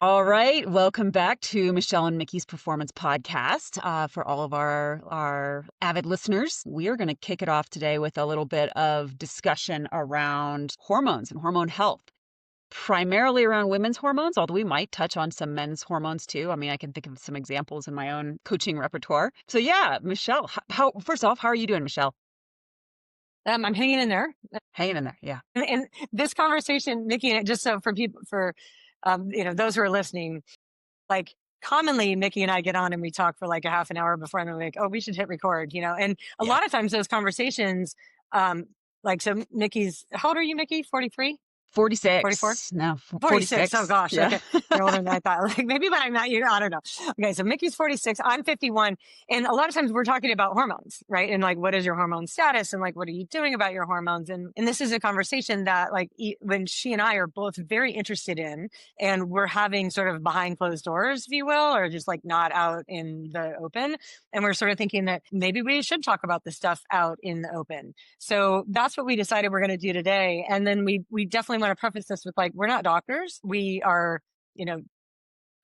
All right, welcome back to Michelle and Mickey's Performance Podcast. For all of our avid listeners, we are going to kick it off today with a little bit of discussion around hormones and hormone health, primarily around women's hormones, although we might touch on some men's hormones too. I mean, I can think of some examples in my own coaching repertoire. So yeah, Michelle, how first off, how are you doing, Michelle? I'm hanging in there. Hanging in there, yeah. And this conversation, Mickey, and just so for people, those who are listening, like commonly Mickey and I get on and we talk for like a half an hour before, and then we're like, oh, we should hit record, and a Yeah. lot of times those conversations, so Mickey's, how old are you, Mickey? 43? 44? 46. No, 46. Oh 46. gosh. Yeah. Okay. You're older than I thought. Like maybe when I met you, I don't know. Okay. So Mickey's 46. I'm 51. And a lot of times we're talking about hormones, right? And like, what is your hormone status? And like, what are you doing about your hormones? And this is a conversation that like when she and I are both very interested in, and we're having sort of behind closed doors, if you will, or just like not out in the open. And we're sort of thinking that maybe we should talk about this stuff out in the open. So that's what we decided we're going to do today. And then we definitely want to preface this with like, we're not doctors. We are,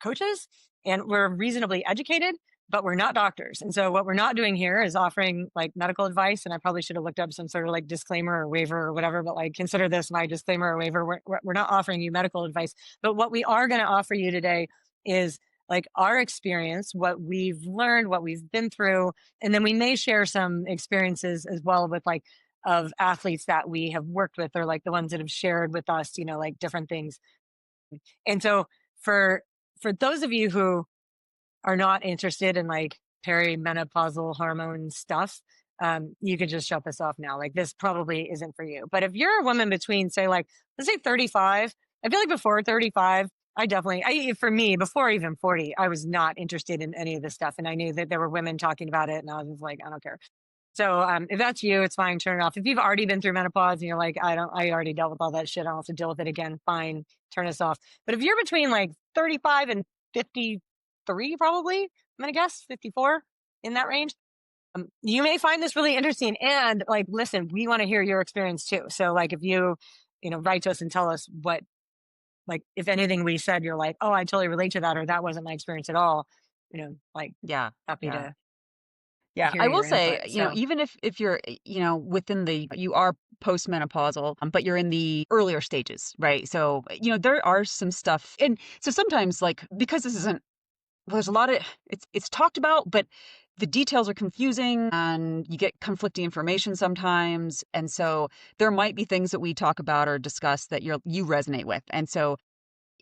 coaches, and we're reasonably educated, but we're not doctors. And so what we're not doing here is offering like medical advice. And I probably should have looked up some sort of like disclaimer or waiver or whatever, but like consider this my disclaimer or waiver. We're not offering you medical advice, but what we are going to offer you today is like our experience, what we've learned, what we've been through. And then we may share some experiences as well with like of athletes that we have worked with, or like the ones that have shared with us, like different things. And so for those of you who are not interested in like perimenopausal hormone stuff, you could just shut this off now. Like this probably isn't for you. But if you're a woman between say like, let's say 35, I feel like before 35, for me, before even 40, I was not interested in any of this stuff. And I knew that there were women talking about it, and I was just like, I don't care. So if that's you, it's fine. Turn it off. If you've already been through menopause and you're like, I already dealt with all that shit. I don't have to deal with it again. Fine. Turn this off. But if you're between like 35 and 53, probably, I'm going to guess 54, in that range, you may find this really interesting. And like, listen, we want to hear your experience too. So like, if you write to us and tell us what, like, if anything we said, you're like, oh, I totally relate to that, or that wasn't my experience at all, like Yeah. happy Yeah. to Yeah, hear I will your say, input. So even if you're, within you are postmenopausal, but you're in the earlier stages, right? So, there are some stuff. And so sometimes like, because this isn't, well, there's a lot of, it's talked about, but the details are confusing and you get conflicting information sometimes. And so there might be things that we talk about or discuss that you resonate with. And so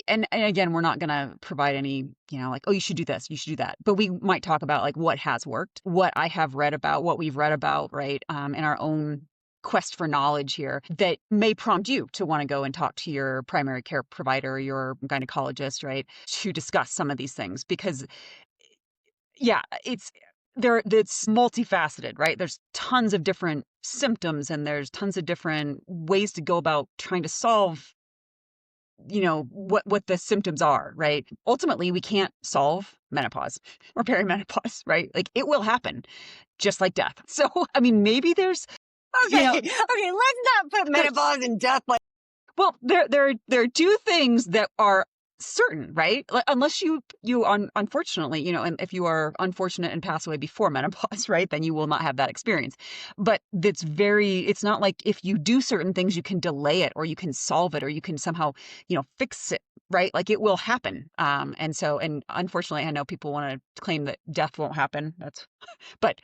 and again, we're not going to provide any, like, oh, you should do this, you should do that. But we might talk about like what has worked, what I have read about, what we've read about, right, in our own quest for knowledge here that may prompt you to want to go and talk to your primary care provider, your gynecologist, right, to discuss some of these things. Because, yeah, it's multifaceted, right? There's tons of different symptoms and there's tons of different ways to go about trying to solve what the symptoms are, right? Ultimately, we can't solve menopause or perimenopause, right? Like it will happen just like death. So, I mean, maybe there's, okay, okay, let's not put menopause and death like. well, there are two things that are certain, right? Like, unless you unfortunately, and if you are unfortunate and pass away before menopause, right, then you will not have that experience. But it's not like if you do certain things, you can delay it or you can solve it or you can somehow, fix it, right? Like it will happen. And unfortunately, I know people want to claim that death won't happen. But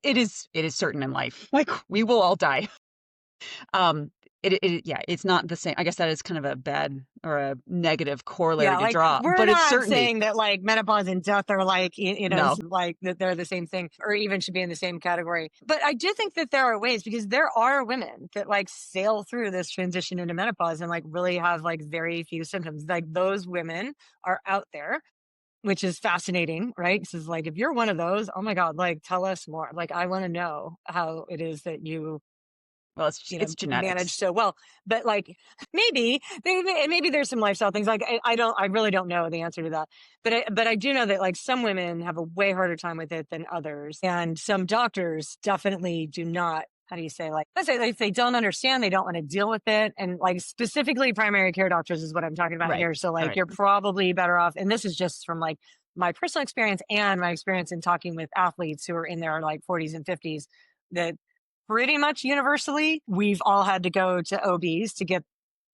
it is certain in life. Like we will all die. Um, yeah, it's not the same. I guess that is kind of a bad or a negative corollary Yeah, to like draw, we're but it's not certainty. saying that like menopause and death are like, No. like that they're the same thing or even should be in the same category. But I do think that there are ways, because there are women that like sail through this transition into menopause and like really have like very few symptoms. Like those women are out there, which is fascinating, right? This is like, if you're one of those, oh my God, like tell us more. Like I want to know how it is that you Well, it's manage genetics. so well. But like maybe there's some lifestyle things. Like I really don't know the answer to that. But I do know that like some women have a way harder time with it than others, and some doctors definitely do not how do you say, like, let's say if they don't understand, they don't want to deal with it. And like specifically primary care doctors is what I'm talking about Right. here. So All like right. you're probably better off, and this is just from like my personal experience and my experience in talking with athletes who are in their like 40s and 50s, that pretty much universally, we've all had to go to OBs to get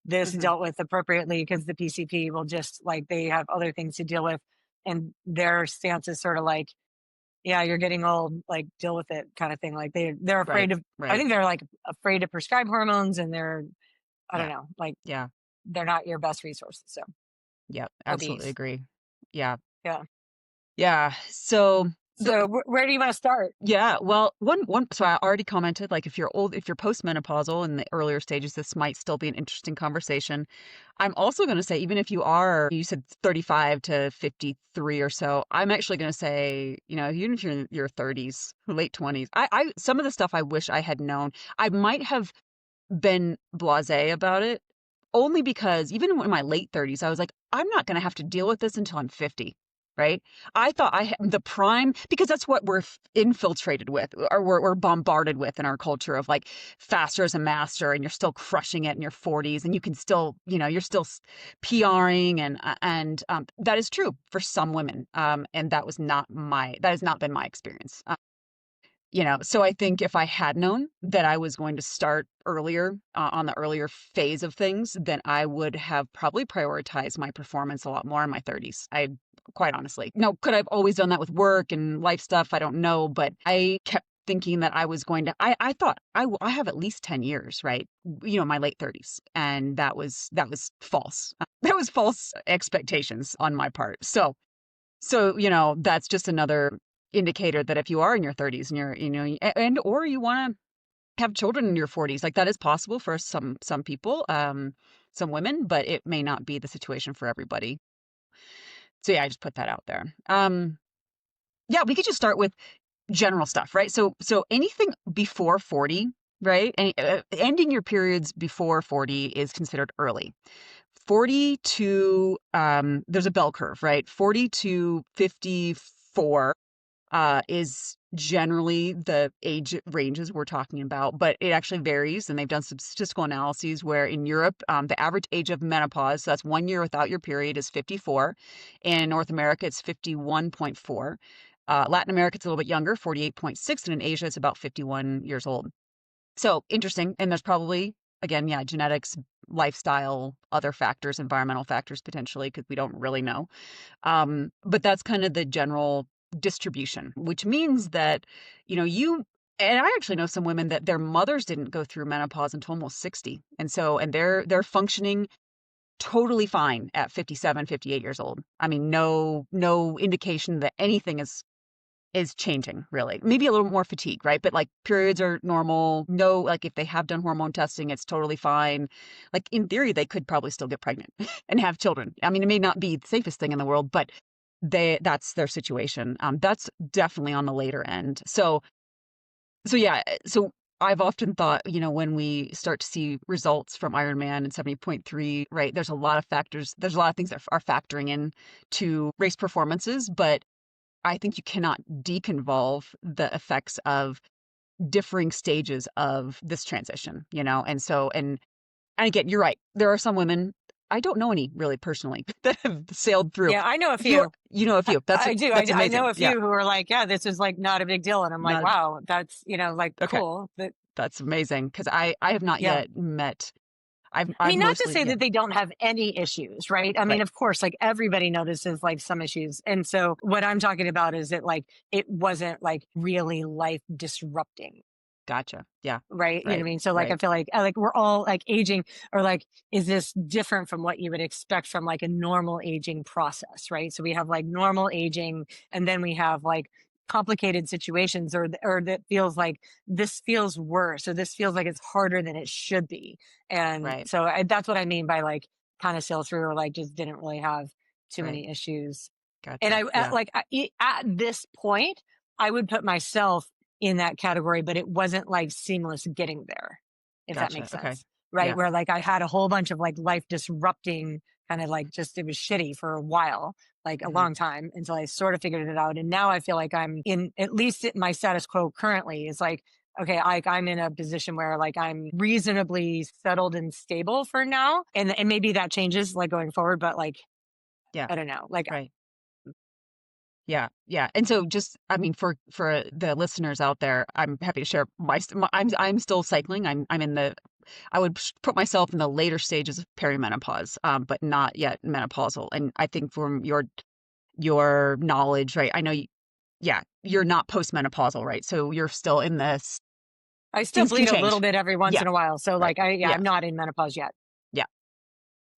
this Mhm. dealt with appropriately because the PCP will just like, they have other things to deal with. And their stance is sort of like, yeah, you're getting old, like deal with it kind of thing. Like they're Right. afraid of, I Right. think they're like afraid to prescribe hormones, and they're, I don't Yeah. know, like Yeah. they're not your best resources. So Yeah. Absolutely OBs. agree. Yeah. Yeah. Yeah. So the So where do you want to start? yeah, well, one so I already commented, like, if you're postmenopausal in the earlier stages, this might still be an interesting conversation. I'm also gonna say, even if you said 35 to 53 or so, I'm actually gonna say, even if you're in your 30s, late 20s, some of the stuff I wish I had known. I might have been blasé about it, only because even in my late 30s, I was like, I'm not going to have to deal with this until I'm 50, right? I thought I had the prime, because that's what we're infiltrated with, or we're bombarded with in our culture of like faster as a master, and you're still crushing it in your 40s, and you can still, you're still PRing, and that is true for some women, and that has not been my experience. So I think if I had known that I was going to start earlier, on the earlier phase of things, then I would have probably prioritized my performance a lot more in my 30s. I quite honestly. Now, could I've always done that with work and life stuff? I don't know, but I kept thinking that I was going to I thought I have at least 10 years, right? My late 30s, and that was false. That was false expectations on my part. So, that's just another indicator that if you are in your 30s and or you want to have children in your 40s, like that is possible for some people, some women, but it may not be the situation for everybody. So yeah, I just put that out there. Yeah, we could just start with general stuff, right? So anything before 40, right? Ending your periods before 40 is considered early. 40 to there's a bell curve, right? 40 to 54 is generally the age ranges we're talking about, but it actually varies. And they've done some statistical analyses where in Europe, the average age of menopause, so that's 1 year without your period, is 54. In North America, it's 51.4. Latin America, it's a little bit younger, 48.6. And in Asia, it's about 51 years old. So interesting. And there's probably, again, yeah, genetics, lifestyle, other factors, environmental factors potentially, because we don't really know. But that's kind of the general distribution, which means that, you and I actually know some women that their mothers didn't go through menopause until almost 60. And they're functioning totally fine at 57, 58 years old. I mean, no indication that anything is changing really. Maybe a little more fatigue, right? But like periods are normal. No, like if they have done hormone testing, it's totally fine. Like in theory, they could probably still get pregnant and have children. I mean, it may not be the safest thing in the world, but that's their situation. That's definitely on the later end. So yeah, so I've often thought, when we start to see results from Ironman and 70.3, right, there's a lot of factors, there's a lot of things that are factoring in to race performances, but I think you cannot deconvolve the effects of differing stages of this transition, and again, you're right. There are some women, I don't know any really personally, that have sailed through. Yeah, I know a You're, few. a few. I do. That's I know amazing. a Yeah. few who are like, yeah, this is like not a big deal. And I'm like, Not wow, that's, like okay. cool. But That's amazing because I have not yeah. yet met. I I've mean, not to mostly, say yeah, that they don't have any issues, right? I mean, right. of course, like everybody notices like some issues. And so what I'm talking about is that like it wasn't like really life disrupting. Gotcha. Yeah. Right. You know what I Right. mean? So like, I Right. feel like we're all like aging, or like, is this different from what you would expect from like a normal aging process? Right. So we have like normal aging, and then we have like complicated situations, or that feels like this feels worse, or this feels like it's harder than it should be. And Right. so that's what I mean by like kind of sail through, or like just didn't really have too Right. many issues. And Gotcha. Yeah. at this point, I would put myself in that category, but it wasn't like seamless getting there, if that Gotcha. makes Okay. sense. Right. Yeah. Where like I had a whole bunch of like life disrupting kind of like, just it was shitty for a while, like a Hmm. long time, until I sort of figured it out. And now I feel like I'm in, at least my status quo currently is like okay, I'm in a position where like I'm reasonably settled and stable for now. And maybe that changes like going forward, but like, Yeah, I don't know. Like right. Yeah, yeah. And so just, I mean, for the listeners out there, I'm happy to share I'm still cycling. I'm in the I would put myself in the later stages of perimenopause, but not yet menopausal. And I think from your knowledge, right? I know yeah, you're not postmenopausal, right? So you're still in this. I still Things can bleed a little change. bit every once Yeah, in a while. So right. like yeah, Yeah, I'm not in menopause yet. yeah.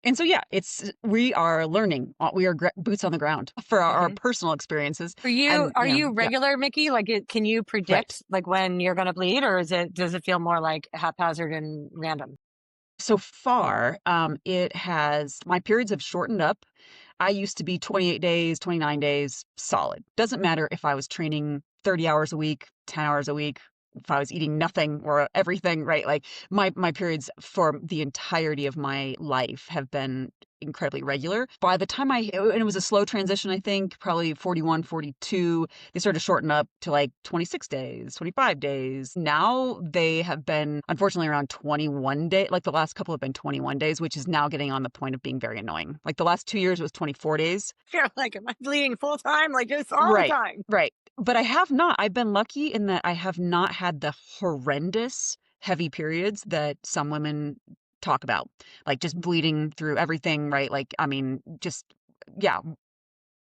And so yeah, it's we are learning. We are boots on the ground for our Hmm. personal experiences, For you, and are you yeah, regular, Mickey? Like, can you right. predict like when you're going to bleed, or does it feel more like haphazard and random? So far, it has my periods have shortened up. I used to be 28 days, 29 days solid. Doesn't matter if I was training 30 hours a week, 10 hours a week, if I was eating nothing or everything, right? Like my periods for the entirety of my life have been incredibly regular. By the time and it was a slow transition, I think, probably 41, 42, they started to shorten up to like 26 days, 25 days. Now they have been, unfortunately, around 21 days. Like the last couple have been 21 days, which is now getting on the point of being very annoying. Like the last 2 years was 24 days. You're like, am I bleeding full time? Like just all the Right, time? right. But I have not. I've been lucky in that I have not had the horrendous heavy periods that some women talk about, like just bleeding through everything, right? Like, I mean, just yeah,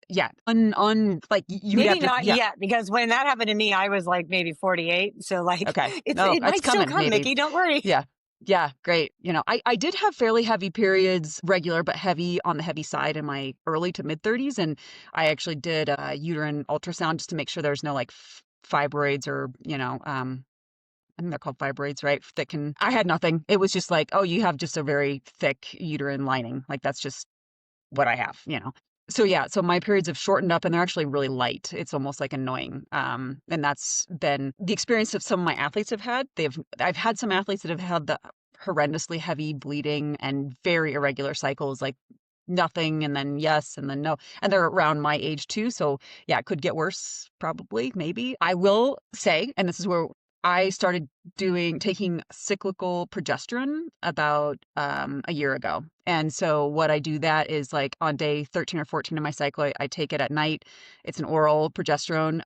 yeah, like you would Maybe have to, not yeah, yet, because when that happened to me, I was like maybe 48. So like, okay, no, it that's might still coming, come, maybe, Mickey. Don't worry. yeah. Yeah, great. I did have fairly heavy periods, regular, but heavy on the heavy side in my early to mid 30s. And I actually did a uterine ultrasound just to make sure there's no like fibroids or, I think they're called fibroids, right? I had nothing. It was just like, oh, you have just a very thick uterine lining. Like that's just what I have. So yeah, so my periods have shortened up and they're actually really light. It's almost like annoying. And that's been the experience that some of my athletes have had. I've had some athletes that have had the horrendously heavy bleeding and very irregular cycles, like nothing and then yes and then no. And they're around my age too. So yeah, it could get worse, probably, maybe. I will say, and this is where I started taking cyclical progesterone about a year ago. And so what I do that is like on day 13 or 14 of my cycle, I take it at night. It's an oral progesterone.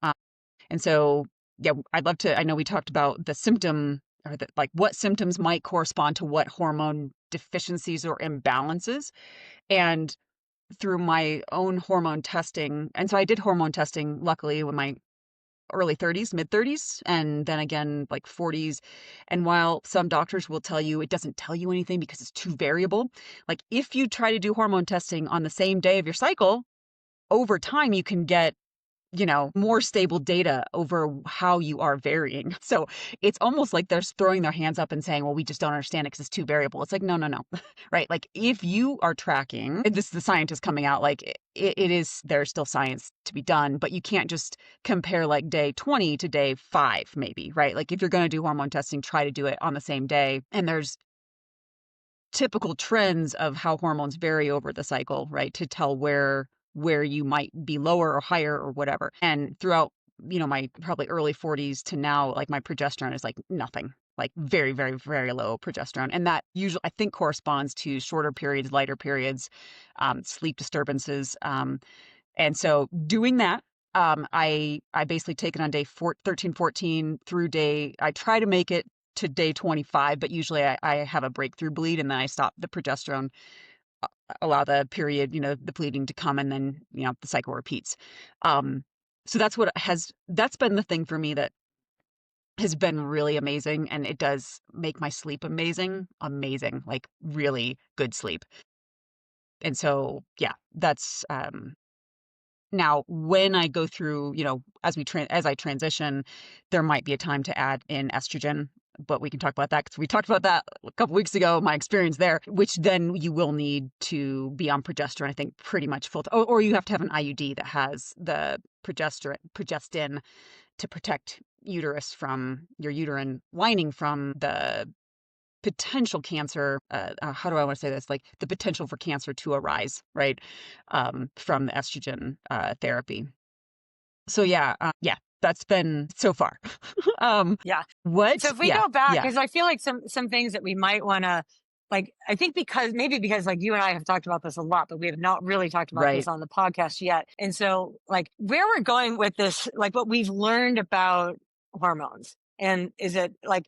And so, yeah, I know we talked about the symptom or like what symptoms might correspond to what hormone deficiencies or imbalances. And through my own hormone testing, and so I did hormone testing, luckily, when my early 30s, mid 30s, and then again like 40s. And while some doctors will tell you it doesn't tell you anything because it's too variable, like if you try to do hormone testing on the same day of your cycle, over time you can get more stable data over how you are varying. So it's almost like they're throwing their hands up and saying, well, we just don't understand it because it's too variable. It's like, no, no, no. Right? Like if you are tracking, and this is the scientist coming out, like it is, there's still science to be done, but you can't just compare like day 20 to day 5, maybe, right? Like if you're going to do hormone testing, try to do it on the same day. And there's typical trends of how hormones vary over the cycle, right? To tell where you might be lower or higher or whatever. And throughout, my probably early 40s to now, like my progesterone is like nothing. Like very, very, very low progesterone. And that usually I think corresponds to shorter periods, lighter periods, sleep disturbances. And so doing that, I basically take it on day 13, 14 through I try to make it to day 25, but usually I have a breakthrough bleed and then I stop the progesterone, allow the period, the bleeding to come, and then, the cycle repeats. Um, so that's been the thing for me that has been really amazing. And it does make my sleep amazing, like really good sleep. And so, yeah, that's, now, when I go through, as I transition, there might be a time to add in estrogen, but we can talk about that because we talked about that a couple weeks ago, my experience there, which then you will need to be on progesterone, I think, pretty much full time. Or you have to have an IUD that has the progestin to protect your uterine lining from the potential cancer. How do I want to say this? Like the potential for cancer to arise, right? From the estrogen therapy. So yeah, yeah. that's been so far. Yeah. So What? if we Yeah, go back, yeah, because I feel like some things that we might want to, like, I think because like you and I have talked about this a lot, but we have not really talked about this right. on the podcast yet. And so, like, where we're going with this, like, what we've learned about hormones, and is it like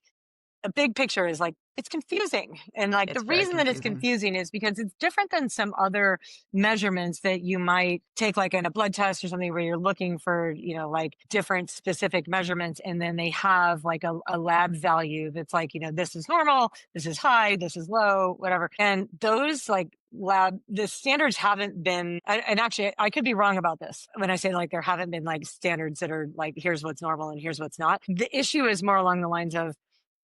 a big picture is like it's confusing. And like the It's very reason that it's confusing. confusing is because it's different than some other measurements that you might take, like in a blood test or something where you're looking for, like different specific measurements. And then they have like a lab value that's like, this is normal, this is high, this is low, whatever. And those like the standards haven't been, and actually I could be wrong about this when I say like there haven't been like standards that are like, here's what's normal and here's what's not. The issue is more along the lines of,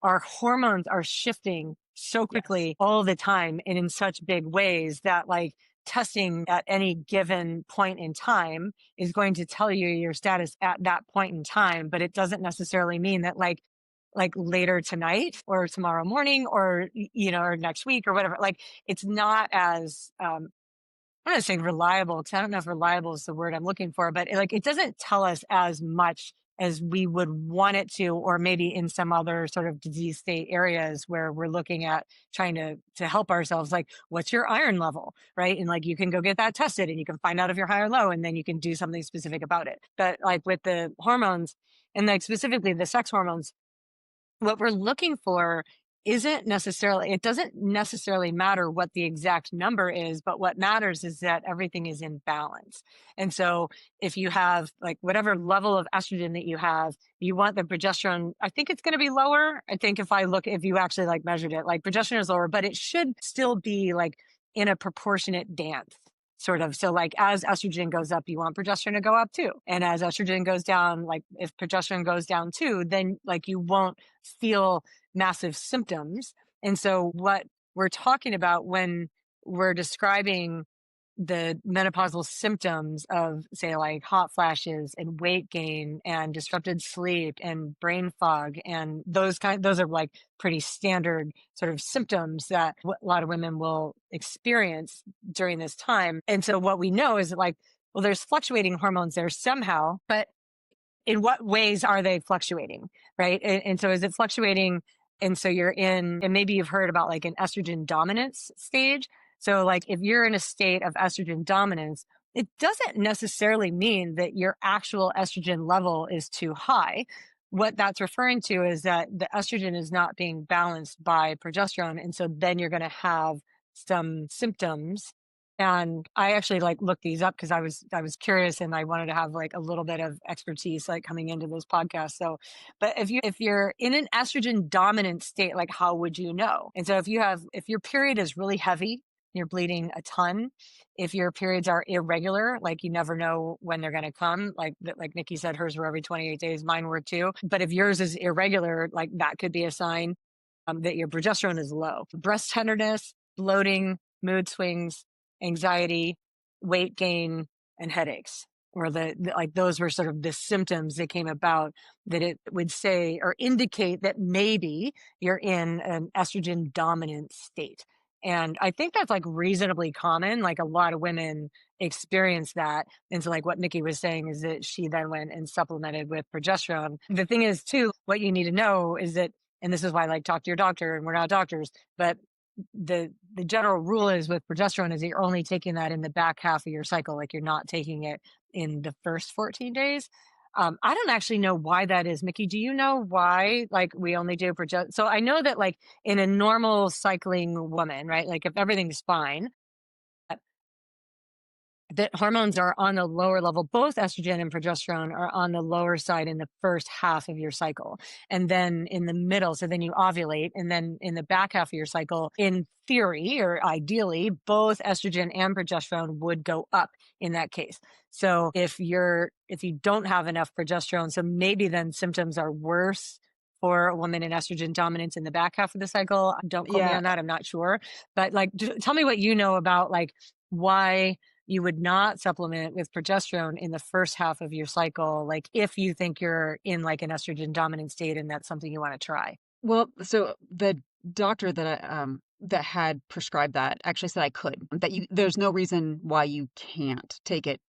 our hormones are shifting so Yes. quickly all the time and in such big ways that like testing at any given point in time is going to tell you your status at that point in time, but it doesn't necessarily mean that like later tonight or tomorrow morning or or next week or whatever. Like it's not as I'm going to say reliable, because I don't know if reliable is the word I'm looking for, but like it doesn't tell us as much as we would want it to, or maybe in some other sort of disease state areas where we're looking at trying to help ourselves, like what's your iron level, right? And like you can go get that tested and you can find out if you're high or low, and then you can do something specific about it. But like with the hormones, and like specifically the sex hormones, what we're looking for it doesn't necessarily matter what the exact number is, but what matters is that everything is in balance. And so if you have like whatever level of estrogen that you have, you want the progesterone, I think it's going to be lower. I think if you actually like measured it, like progesterone is lower, but it should still be like in a proportionate dance. Sort of. So like as estrogen goes up, you want progesterone to go up too. And as estrogen goes down, like if progesterone goes down too, then like you won't feel massive symptoms. And so what we're talking about when we're describing the menopausal symptoms of, say, like hot flashes and weight gain and disrupted sleep and brain fog, and those are like pretty standard sort of symptoms that a lot of women will experience during this time. And so what we know is that like, well, there's fluctuating hormones there somehow, but in what ways are they fluctuating, right? And so is it fluctuating? And so and maybe you've heard about like an estrogen dominance stage. So like if you're in a state of estrogen dominance, it doesn't necessarily mean that your actual estrogen level is too high. What that's referring to is that the estrogen is not being balanced by progesterone. And so then you're going to have some symptoms. And I actually like looked these up because I was curious and I wanted to have like a little bit of expertise like coming into this podcast. So, but if you're in an estrogen dominant state, like how would you know? And so if your period is really heavy, you're bleeding a ton, if your periods are irregular, like you never know when they're going to come, like Nikki said, hers were every 28 days, mine were too. But if yours is irregular, like that could be a sign that your progesterone is low. Breast tenderness, bloating, mood swings, anxiety, weight gain, and headaches. Or like those were sort of the symptoms that came about that it would say or indicate that maybe you're in an estrogen dominant state. And I think that's like reasonably common. Like a lot of women experience that. And so like what Nikki was saying is that she then went and supplemented with progesterone. The thing is too, what you need to know is that, and this is why like talk to your doctor, and we're not doctors, but the general rule is with progesterone is that you're only taking that in the back half of your cycle. Like you're not taking it in the first 14 days. I don't actually know why that is. Mickey, do you know why like we only do progesterone? So I know that like in a normal cycling woman, right? Like if everything's fine, that hormones are on the lower level. Both estrogen and progesterone are on the lower side in the first half of your cycle. And then in the middle, so then you ovulate. And then in the back half of your cycle, in theory or ideally, both estrogen and progesterone would go up in that case. So if you don't have enough progesterone, so maybe then symptoms are worse for a woman in estrogen dominance in the back half of the cycle. Don't quote me Yeah. on that. I'm not sure. But like, tell me what you know about like why you would not supplement with progesterone in the first half of your cycle, like if you think you're in like an estrogen dominant state and that's something you want to try. Well, so the doctor that had prescribed that actually said I could. There's no reason why you can't take it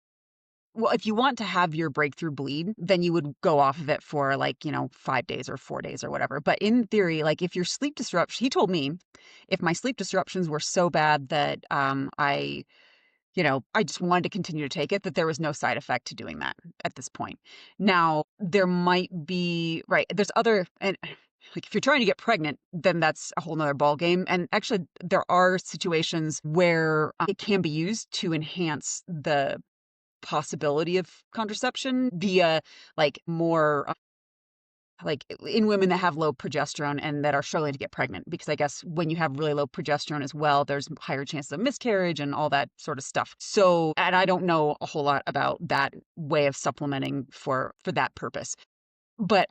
Well, if you want to have your breakthrough bleed, then you would go off of it for 5 days or 4 days or whatever. But in theory, like if your sleep disruption, he told me if my sleep disruptions were so bad that I just wanted to continue to take it, that there was no side effect to doing that at this point. Now, there might be, right, there's other, and like if you're trying to get pregnant, then that's a whole nother ballgame. And actually, there are situations where it can be used to enhance the possibility of contraception via more like in women that have low progesterone and that are struggling to get pregnant, because I guess when you have really low progesterone as well, there's higher chances of miscarriage and all that sort of stuff. So, and I don't know a whole lot about that way of supplementing for that purpose. But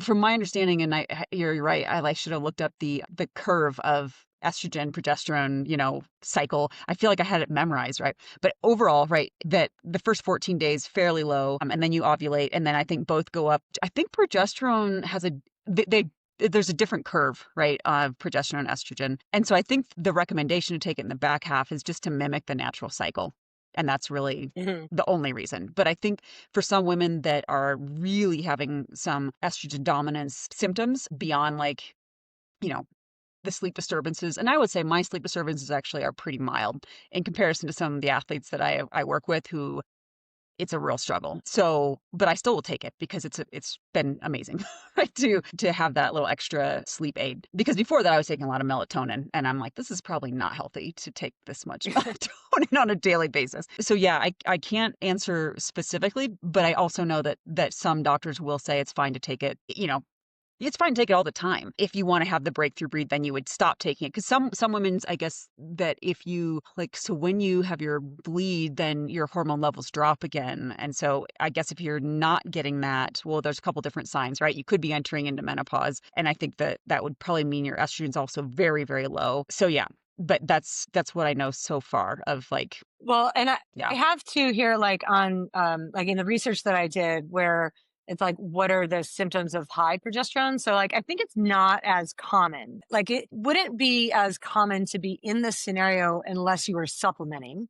from my understanding, and you're right, I should have looked up the curve of estrogen, progesterone, cycle. I feel like I had it memorized, right? But overall, right, that the first 14 days fairly low, and then you ovulate, and then I think both go up. I think progesterone has there's a different curve, right, of progesterone and estrogen. And so I think the recommendation to take it in the back half is just to mimic the natural cycle. And that's really Mhm. the only reason. But I think for some women that are really having some estrogen dominance symptoms beyond you know, the sleep disturbances, and I would say my sleep disturbances actually are pretty mild in comparison to some of the athletes that I work with who it's a real struggle. So, but I still will take it because it's been amazing, right? To have that little extra sleep aid. Because before that, I was taking a lot of melatonin, and I'm like, this is probably not healthy to take this much melatonin on a daily basis. So yeah, I can't answer specifically, but I also know that some doctors will say it's fine to take it. It's fine to take it all the time. If you want to have the breakthrough breed, then you would stop taking it. Because some women's, I guess, that if you so when you have your bleed, then your hormone levels drop again. And so I guess if you're not getting that, well, there's a couple different signs, right? You could be entering into menopause. And I think that would probably mean your estrogen's also very, very low. So yeah, but that's what I know so far of Well, and I yeah, have to here, like on, like in the research that I did, where it's like, what are the symptoms of high progesterone? So, like, I think it's not as common. Like, it wouldn't be as common to be in this scenario unless you were supplementing,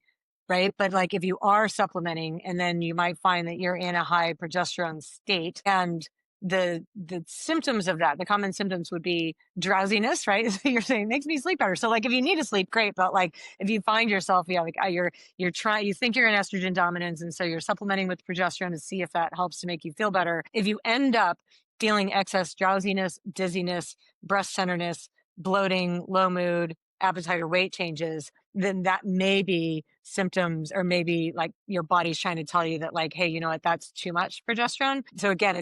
right? But like, if you are supplementing, and then you might find that you're in a high progesterone state, and the symptoms of that, the common symptoms would be drowsiness, right? So you're saying makes me sleep better. So like, if you need to sleep, great. But like, if you find yourself, yeah, like you're trying, you think you're in estrogen dominance, and so you're supplementing with progesterone to see if that helps to make you feel better. If you end up feeling excess drowsiness, dizziness, breast tenderness, bloating, low mood, appetite, or weight changes, then that may be symptoms, or maybe like your body's trying to tell you that, like, hey, you know what, that's too much progesterone. So again,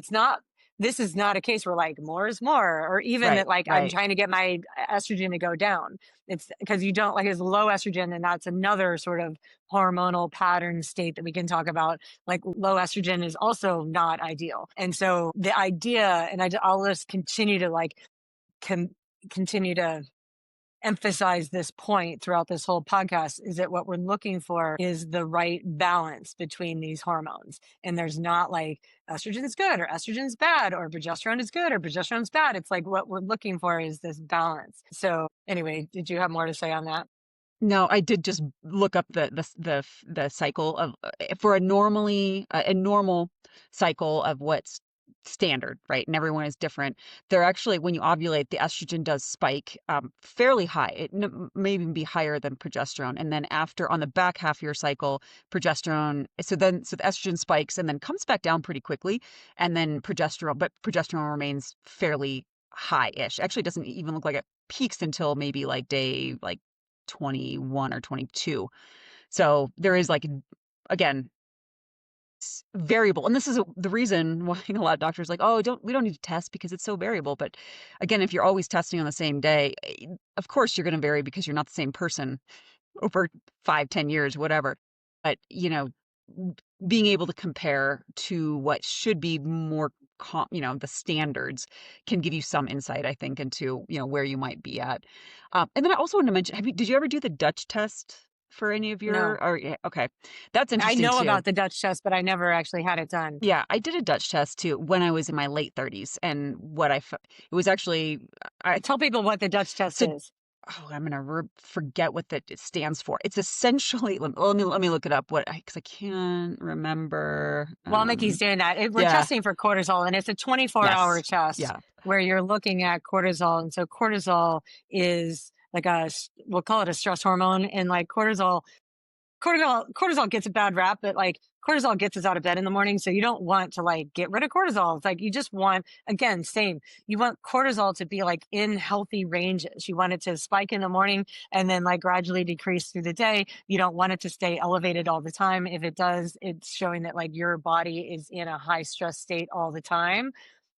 this is not a case where like more is more, or even right, that like I'm right. trying to get my estrogen to go down. It's because you don't, like, it's low estrogen, and that's another sort of hormonal pattern state that we can talk about. Like, low estrogen is also not ideal. And so the idea, and I'll just continue to like continue to emphasize this point throughout this whole podcast, is that what we're looking for is the right balance between these hormones. And there's not like estrogen is good or estrogen is bad, or progesterone is good or progesterone is bad. It's like, what we're looking for is this balance. So anyway, did you have more to say on that? No, I did just look up the cycle of for a normal cycle of what's standard, right? And everyone is different. They're actually, when you ovulate, the estrogen does spike fairly high. It may even be higher than progesterone. And then after, on the back half of your cycle, progesterone. So the estrogen spikes and then comes back down pretty quickly, and then progesterone remains fairly high-ish. Actually, it doesn't even look like it peaks until maybe like day 21 or 22. So there is again, variable. And this is the reason why a lot of doctors are like, oh, we don't need to test because it's so variable. But again, if you're always testing on the same day, of course you're going to vary because you're not the same person over 5, 10 years, whatever. But, being able to compare to what should be more, the standards can give you some insight, I think, into, where you might be at. And then I also want to mention, did you ever do the Dutch test for any of No, or, yeah, okay. That's I interesting know too. about the Dutch test, but I never actually had it done. Yeah, I did a Dutch test too when I was in my late 30s. And it was actually, I, Tell people what the Dutch test so is. I'm gonna forget what that it stands for. It's essentially let me look it up. What because I can't remember. While Mickey's doing that, we're Yeah. testing for cortisol, and it's a 24-hour Yes. test Yeah. where you're looking at cortisol. And so cortisol is like we'll call it a stress hormone. And like cortisol gets a bad rap, but like cortisol gets us out of bed in the morning. So you don't want to like get rid of cortisol. It's like you just want, again, same. You want cortisol to be like in healthy ranges. You want it to spike in the morning and then like gradually decrease through the day. You don't want it to stay elevated all the time. If it does, it's showing that like your body is in a high stress state all the time.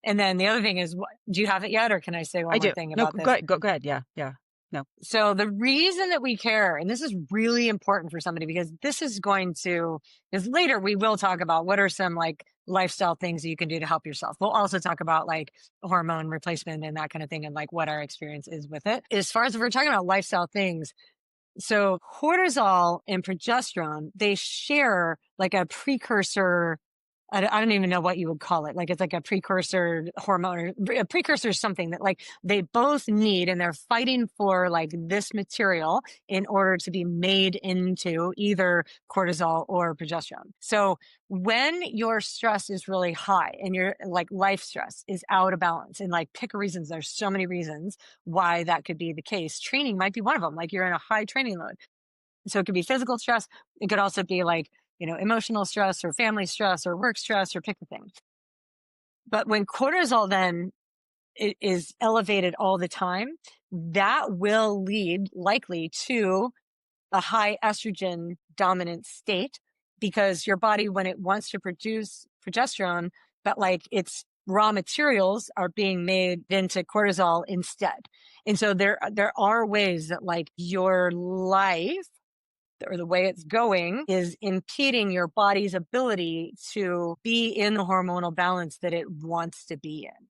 And then the other thing is, do you have it yet, or can I say one I more do. thing No, about this? go ahead. Yeah. Yeah. No. So the reason that we care, and this is really important for somebody because this is going to, is later we will talk about what are some like lifestyle things that you can do to help yourself. We'll also talk about like hormone replacement and that kind of thing and like what our experience is with it. As far as if we're talking about lifestyle things, so cortisol and progesterone, they share like a precursor. I don't even know what you would call it. Like it's like a precursor hormone, or a precursor something that like they both need, and they're fighting for like this material in order to be made into either cortisol or progesterone. So when your stress is really high and your like life stress is out of balance, and like pick reasons, there's so many reasons why that could be the case. Training might be one of them. Like you're in a high training load. So it could be physical stress. It could also be like, emotional stress or family stress or work stress or pick the thing. But when cortisol then is elevated all the time, that will lead likely to a high estrogen dominant state because your body, when it wants to produce progesterone, but like its raw materials are being made into cortisol instead. And so there are ways that like your life or the way it's going is impeding your body's ability to be in the hormonal balance that it wants to be in.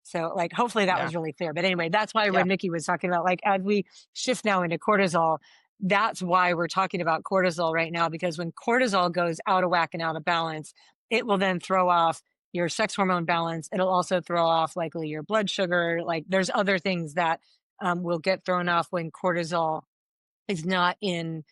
So like, hopefully that Yeah. was really clear. But anyway, that's why Yeah. when Mickey was talking about like, as we shift now into cortisol, that's why we're talking about cortisol right now, because when cortisol goes out of whack and out of balance, it will then throw off your sex hormone balance. It'll also throw off likely your blood sugar. Like there's other things that will get thrown off when cortisol is not in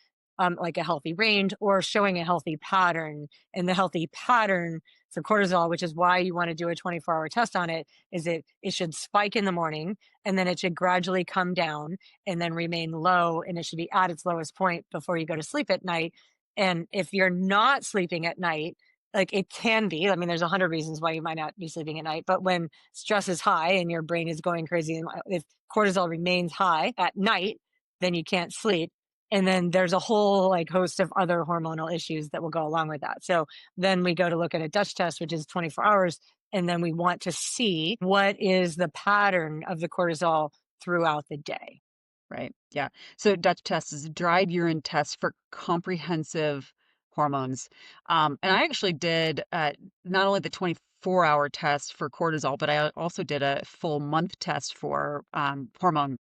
like a healthy range or showing a healthy pattern. And the healthy pattern for cortisol, which is why you want to do a 24-hour test on it, is it should spike in the morning and then it should gradually come down and then remain low. And it should be at its lowest point before you go to sleep at night. And if you're not sleeping at night, like it can be, I mean, there's 100 reasons why you might not be sleeping at night, but when stress is high and your brain is going crazy, and if cortisol remains high at night, then you can't sleep. And then there's a whole like host of other hormonal issues that will go along with that. So then we go to look at a Dutch test, which is 24 hours. And then we want to see what is the pattern of the cortisol throughout the day. Right. Yeah. So Dutch test is a dried urine test for comprehensive hormones. And I actually did not only the 24-hour test for cortisol, but I also did a full month test for hormone.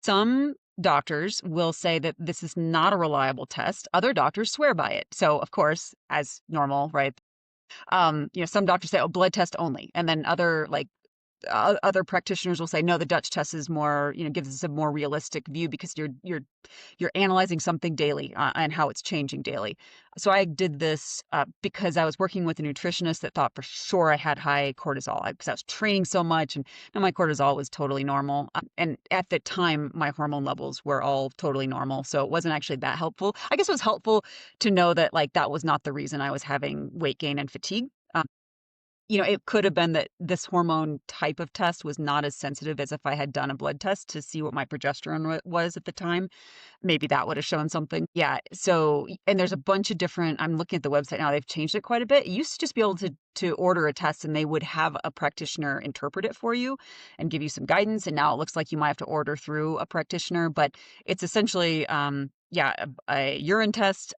Some doctors will say that this is not a reliable test. Other doctors swear by it. So, of course, as normal, right? Some doctors say, "Oh, blood test only," and then other practitioners will say, no, the Dutch test is more, gives us a more realistic view because you're analyzing something daily and how it's changing daily. So I did this because I was working with a nutritionist that thought for sure I had high cortisol because I was training so much, and my cortisol was totally normal. And at the time, my hormone levels were all totally normal, so it wasn't actually that helpful. I guess it was helpful to know that like that was not the reason I was having weight gain and fatigue. It could have been that this hormone type of test was not as sensitive as if I had done a blood test to see what my progesterone was at the time. Maybe that would have shown something. Yeah. So, and there's a bunch of different, I'm looking at the website now, they've changed it quite a bit. You used to just be able to order a test and they would have a practitioner interpret it for you and give you some guidance. And now it looks like you might have to order through a practitioner, but it's essentially, a urine test.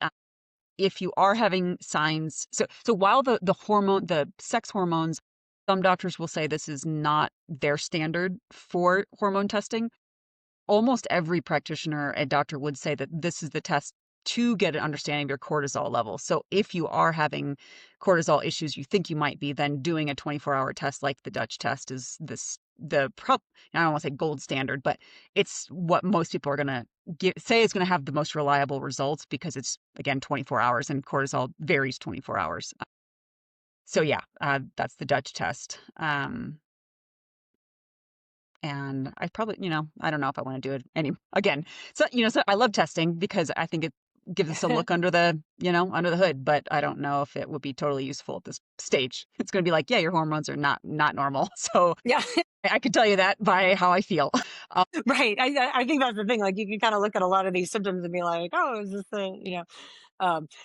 If you are having signs, so while the sex hormones, some doctors will say this is not their standard for hormone testing. Almost every practitioner and doctor would say that this is the test to get an understanding of your cortisol level. So if you are having cortisol issues you think you might be, then doing a 24-hour test like the Dutch test is this I don't want to say gold standard, but it's what most people are going to say is going to have the most reliable results because it's, again, 24 hours and cortisol varies 24 hours. So yeah, that's the Dutch test. And I probably, I don't know if I want to do it again. So, so I love testing because I think it gives us a look under under the hood, but I don't know if it would be totally useful at this stage. It's going to be like, yeah, your hormones are not normal. So Yeah. I could tell you that by how I feel. Right. I think that's the thing. Like you can kind of look at a lot of these symptoms and be like, oh, is this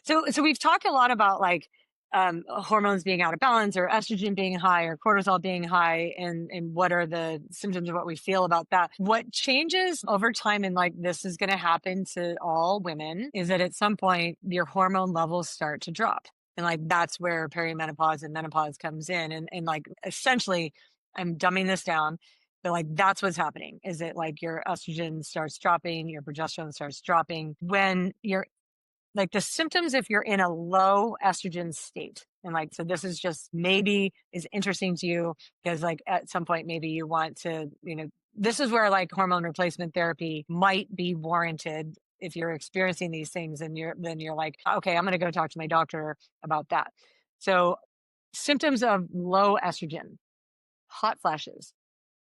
so we've talked a lot about like hormones being out of balance or estrogen being high or cortisol being high and what are the symptoms of what we feel about that. What changes over time, and like this is going to happen to all women, is that at some point your hormone levels start to drop. And like that's where perimenopause and menopause comes in. And like essentially, I'm dumbing this down, but like that's what's happening is that like your estrogen starts dropping, your progesterone starts dropping when you're like the symptoms if you're in a low estrogen state. And like, so this is just maybe is interesting to you because like at some point, maybe you want to, this is where like hormone replacement therapy might be warranted if you're experiencing these things and then you're like, okay, I'm going to go talk to my doctor about that. So symptoms of low estrogen, hot flashes,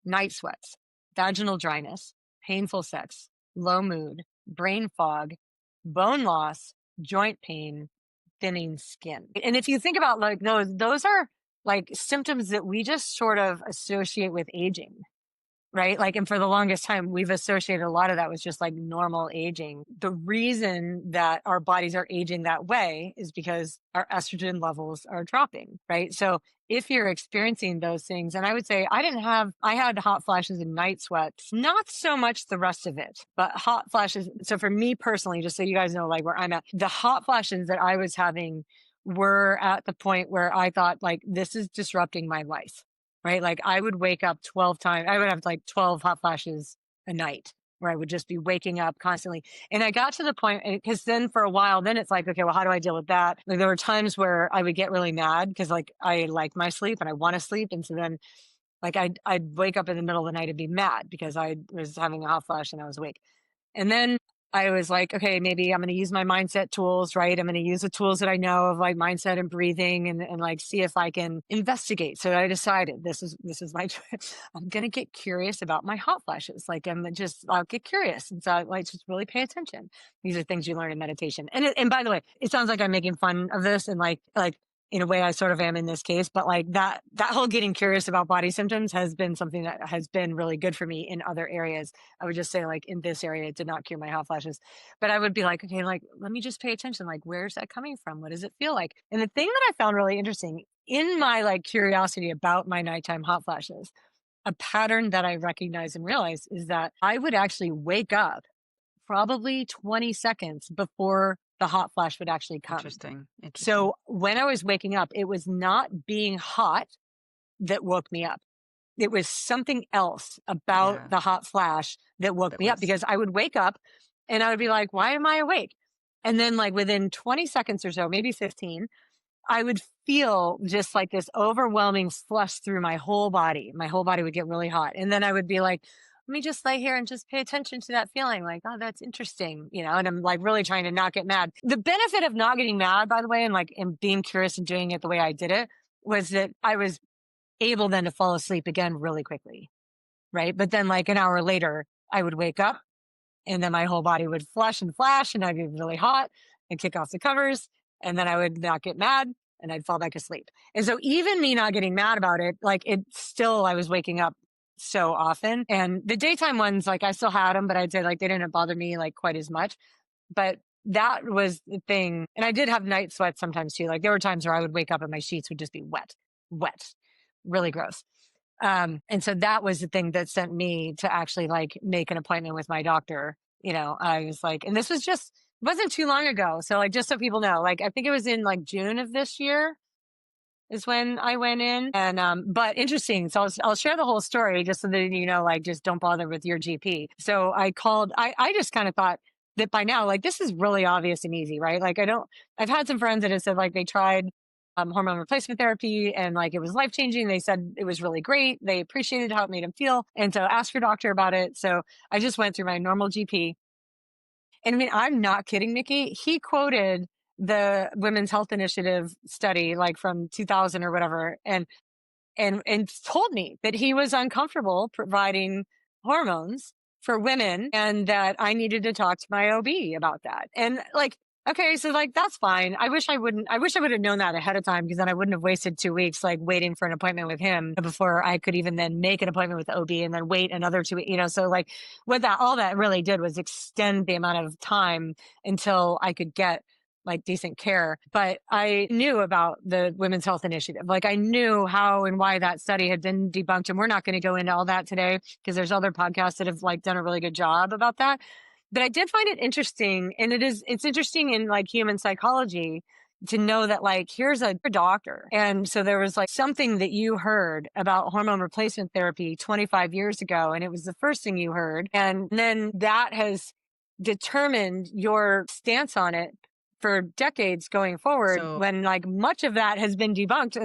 night sweats, vaginal dryness, painful sex, low mood, brain fog, bone loss, joint pain, thinning skin. And if you think about like those are like symptoms that we just sort of associate with aging. Right. Like, and for the longest time, we've associated a lot of that with just like normal aging. The reason that our bodies are aging that way is because our estrogen levels are dropping. Right. So if you're experiencing those things, and I would say I had hot flashes and night sweats, not so much the rest of it, but hot flashes. So for me personally, just so you guys know, like where I'm at, the hot flashes that I was having were at the point where I thought like, this is disrupting my life. Right. Like I would wake up 12 times. I would have like 12 hot flashes a night where I would just be waking up constantly. And I got to the point because then for a while, then it's like, okay, well, how do I deal with that? Like there were times where I would get really mad because like I like my sleep and I want to sleep. And so then like I'd wake up in the middle of the night and be mad because I was having a hot flash and I was awake. And then I was like, okay, maybe I'm going to use my mindset tools, right? I'm going to use the tools that I know of like mindset and breathing and like see if I can investigate. So I decided this is my, I'm going to get curious about my hot flashes. Like I'll get curious. And so I like just really pay attention. These are things you learn in meditation. And by the way, it sounds like I'm making fun of this and like in a way I sort of am in this case, but like that whole getting curious about body symptoms has been something that has been really good for me in other areas. I would just say like in this area, it did not cure my hot flashes, but I would be like, okay, like, let me just pay attention. Like, where's that coming from? What does it feel like? And the thing that I found really interesting in my like curiosity about my nighttime hot flashes, a pattern that I recognize and realize is that I would actually wake up probably 20 seconds before the hot flash would actually come. Interesting. So when I was waking up, it was not being hot that woke me up. It was something else about the hot flash that woke me up because I would wake up and I would be like, why am I awake? And then like within 20 seconds or so, maybe 15, I would feel just like this overwhelming flush through my whole body. My whole body would get really hot. And then I would be like, let me just lay here and just pay attention to that feeling. Like, oh, that's interesting. And I'm like really trying to not get mad. The benefit of not getting mad, by the way, and being curious and doing it the way I did it was that I was able then to fall asleep again really quickly. Right. But then like an hour later, I would wake up and then my whole body would flush and flash and I'd be really hot and kick off the covers. And then I would not get mad and I'd fall back asleep. And so even me not getting mad about it, like I was waking up so often. And the daytime ones, like I still had them, but I'd say like they didn't bother me like quite as much. But that was the thing. And I did have night sweats sometimes too. Like there were times where I would wake up and my sheets would just be wet, really gross. And so that was the thing that sent me to actually like make an appointment with my doctor. I was like, and this was just, it wasn't too long ago. So like, just so people know, like, I think it was in like June of this year is when I went in and, but interesting. So I'll share the whole story just so that, like, just don't bother with your GP. So I called, I just kind of thought that by now, like, this is really obvious and easy, right? Like I've had some friends that have said like they tried hormone replacement therapy, and like it was life changing. They said it was really great. They appreciated how it made him feel. And so asked your doctor about it. So I just went through my normal GP. And I mean, I'm not kidding, Nikki. He quoted the Women's Health Initiative study, like from 2000 or whatever, and told me that he was uncomfortable providing hormones for women and that I needed to talk to my OB about that. And like, okay, so like that's fine. I wish I would have known that ahead of time, because then I wouldn't have wasted 2 weeks like waiting for an appointment with him before I could even then make an appointment with the OB and then wait another 2 weeks, so like what that all that really did was extend the amount of time until I could get like decent care. But I knew about the Women's Health Initiative. Like I knew how and why that study had been debunked. And we're not going to go into all that today, because there's other podcasts that have like done a really good job about that. But I did find it interesting. And it's interesting in like human psychology to know that like, here's a doctor. And so there was like something that you heard about hormone replacement therapy 25 years ago. And it was the first thing you heard. And then that has determined your stance on it for decades going forward, So when like much of that has been debunked.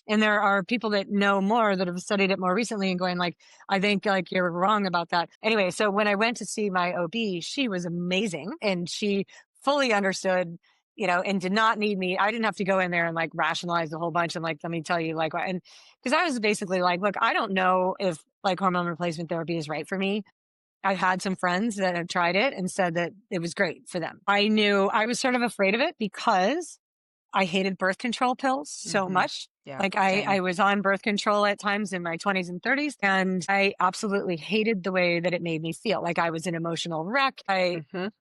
And there are people that know more that have studied it more recently and going like, I think like you're wrong about that. Anyway, so when I went to see my OB, she was amazing and she fully understood, and did not need me. I didn't have to go in there and like rationalize a whole bunch and like, let me tell you like, and because I was basically like, look, I don't know if like hormone replacement therapy is right for me. I've had some friends that have tried it and said that it was great for them. I knew I was sort of afraid of it because I hated birth control pills so mhm. much. Yeah, Like I same. was on birth control at times in my 20s and 30s, and I absolutely hated the way that it made me feel. Like I was an emotional wreck. Mhm.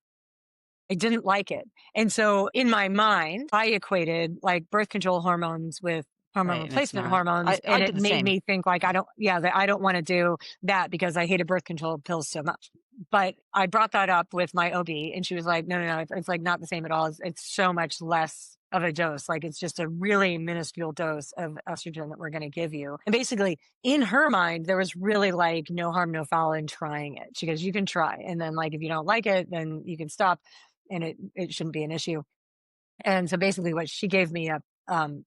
I didn't like it. And so in my mind, I equated like birth control hormones with hormone Right, and it's replacement not. hormones. I And did it the made same. me think like, that I don't want to do that because I hated birth control pills so much. But I brought that up with my OB and she was like, no, it's like not the same at all. It's so much less of a dose. Like it's just a really minuscule dose of estrogen that we're going to give you. And basically in her mind, there was really like no harm, no foul in trying it. She goes, you can try. And then like, if you don't like it, then you can stop and it shouldn't be an issue. And so basically what she gave me up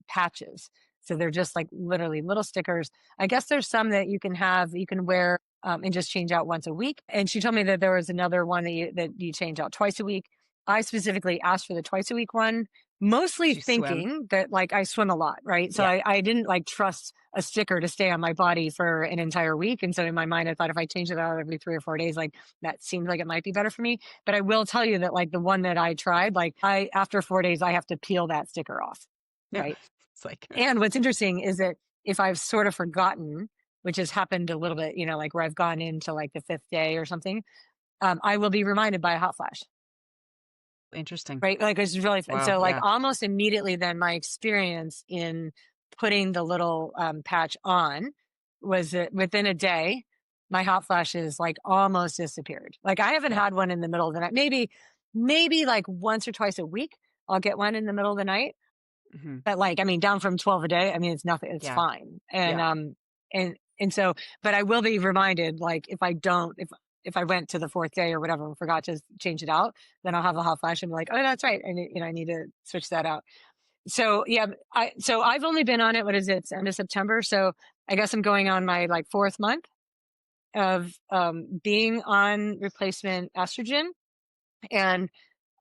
patches. So they're just like literally little stickers. I guess there's some that you can wear and just change out once a week. And she told me that there was another one that you change out twice a week. I specifically asked for the twice a week one, mostly 'Cause you swim. thinking that like I swim a lot, right? So Yeah. I didn't like trust a sticker to stay on my body for an entire week. And so in my mind, I thought if I changed it out every 3 or 4 days, like that seemed like it might be better for me. But I will tell you that like the one that I tried, like after 4 days, I have to peel that sticker off, Yeah. right? It's like And what's interesting is that if I've sort of forgotten, which has happened a little bit, like where I've gone into like the fifth day or something, I will be reminded by a hot flash, interesting. right? Like it's really, Wow, so like yeah. almost immediately then my experience in putting the little patch on was that within a day, my hot flashes like almost disappeared. Like I haven't Yeah. had one in the middle of the night. Maybe like once or twice a week, I'll get one in the middle of the night. Mhm. But like, I mean, down from 12 a day, I mean, it's nothing, it's Yeah. fine. Yeah. And so, but I will be reminded, like, if I went to the fourth day or whatever and forgot to change it out, then I'll have a hot flash and be like, oh, that's right. And, I need to switch that out. So yeah, so I've only been on it, what is it? It's end of September. So I guess I'm going on my like fourth month of, being on replacement estrogen, and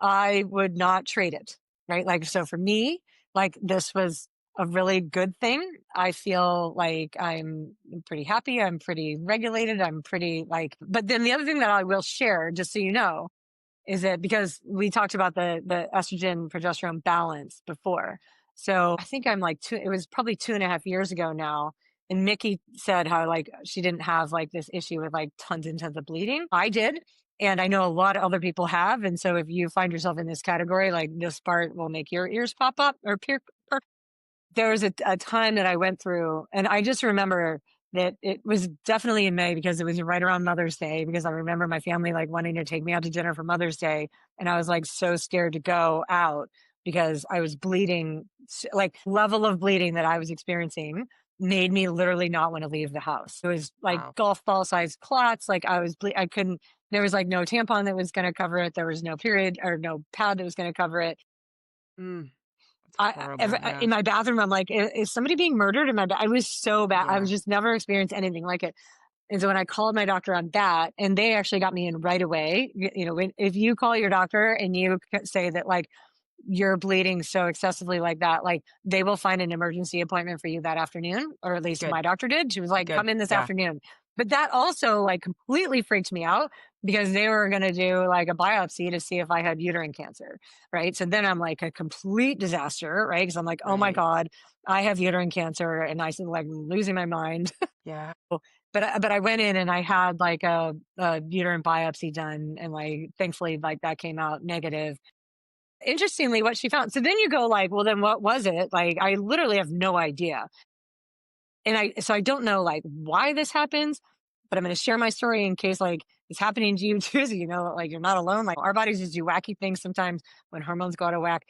I would not trade it, right? Like, so for me, like this was a really good thing. I feel like I'm pretty happy. I'm pretty regulated. I'm pretty like, but then the other thing that I will share, just so you know, is that because we talked about the estrogen progesterone balance before. So I think I'm like it was probably 2.5 years ago now. And Mickey said how like she didn't have like this issue with like tons and tons of bleeding. I did. And I know a lot of other people have. And so if you find yourself in this category, like this part will make your ears pop up or there was a time that I went through, and I just remember that it was definitely in May because it was right around Mother's Day, because I remember my family like wanting to take me out to dinner for Mother's Day. And I was like so scared to go out because I was bleeding, like level of bleeding that I was experiencing made me literally not want to leave the house. It was like Wow. golf ball sized clots. Like I couldn't, there was like no tampon that was going to cover it. There was no period or no pad that was going to cover it. Mm. Horrible. Yeah. In my bathroom, I'm like, is somebody being murdered in my I was so bad. I Yeah. was just never experienced anything like it. And so when I called my doctor on that, and they actually got me in right away, if you call your doctor and you say that like you're bleeding so excessively like that, like they will find an emergency appointment for you that afternoon, or at least Good. my doctor did. She was like, Good. come in this Yeah. afternoon. But that also like completely freaked me out because they were going to do like a biopsy to see if I had uterine cancer. Right. So then I'm like a complete disaster. Right. Cause I'm like, oh my Right. God, I have uterine cancer. And I said, like, losing my mind. Yeah. But I went in and I had like a uterine biopsy done, and like thankfully like that came out negative. Interestingly, what she found. So then you go like, well, then what was it? Like, I literally have no idea, and I don't know like why this happens, but I'm going to share my story in case like it's happening to you too, so you know like you're not alone. Like our bodies just do wacky things sometimes when hormones go out of whack.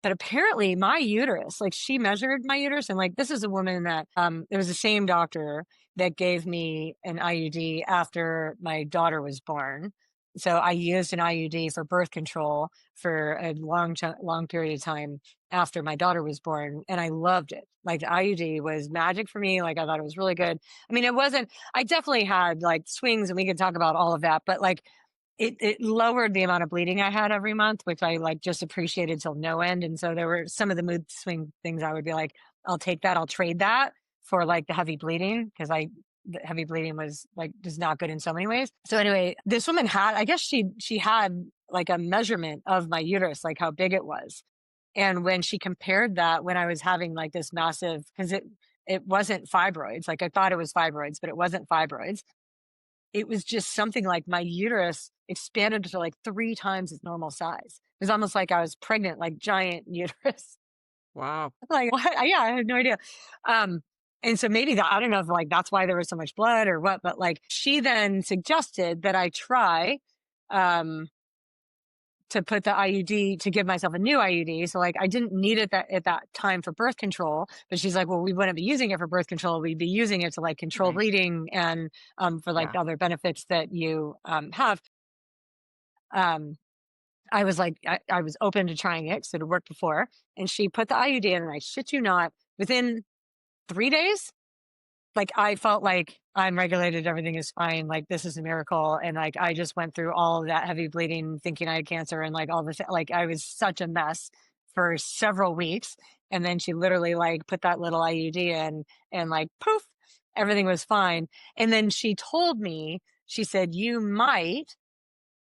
But apparently my uterus, like she measured my uterus, and like this is a woman that it was the same doctor that gave me an IUD after my daughter was born. So I used an IUD for birth control for a long period of time after my daughter was born, and I loved it. Like the IUD was magic for me. Like I thought it was really good. I mean, it wasn't. I definitely had like swings, and we could talk about all of that. But like it lowered the amount of bleeding I had every month, which I like just appreciated till no end. And so there were some of the mood swing things I would be like, I'll take that, I'll trade that for like the heavy bleeding, because the heavy bleeding was like just not good in so many ways. So anyway, this woman had, I guess she had like a measurement of my uterus, like how big it was. And when she compared that, when I was having like this massive, because it wasn't fibroids, like I thought it was fibroids, but it wasn't fibroids. It was just something like my uterus expanded to like 3 times its normal size. It was almost like I was pregnant, like giant uterus. Wow. Like, what? Yeah, I had no idea. Um, and so maybe that, I don't know if like that's why there was so much blood or what, but like she then suggested that I try um to put the IUD, to give myself a new IUD. So like I didn't need it at that time for birth control, but she's like, well, we wouldn't be using it for birth control. We'd be using it to like control Right. bleeding and for like Yeah. the other benefits that you have. Um, I was like, I was open to trying it because it had worked before. And she put the IUD in, and I shit you not, within 3 days, like I felt like I'm regulated, everything is fine, like this is a miracle. And like I just went through all of that heavy bleeding thinking I had cancer, and like all this, like I was such a mess for several weeks. And then she literally like put that little IUD in, and like poof, everything was fine. And then she told me, she said, you might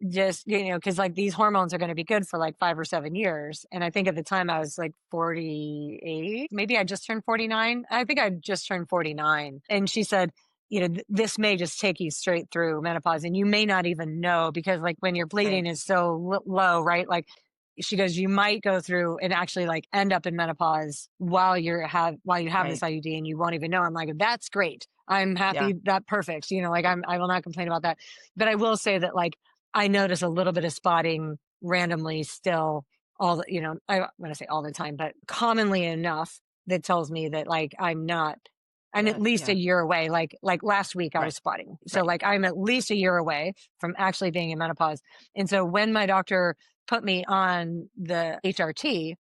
just, because like these hormones are going to be good for like 5 or 7 years. And I think at the time I was like 48, maybe I just turned 49. I think I just turned 49. And she said, this may just take you straight through menopause, and you may not even know, because like when your bleeding Right. is so low, right? Like she goes, you might go through and actually like end up in menopause while while you have this Right. IUD, and you won't even know. I'm like, that's great. I'm Yeah. happy, that perfect. Like I will not complain about that. But I will say that like I notice a little bit of spotting randomly still, all the, I want to say all the time, but commonly enough, that tells me that like I'm at Yeah. least a Yeah. year away. Like last week I was Right. spotting. So Right. like I'm at least a year away from actually being in menopause. And so when my doctor put me on the HRT,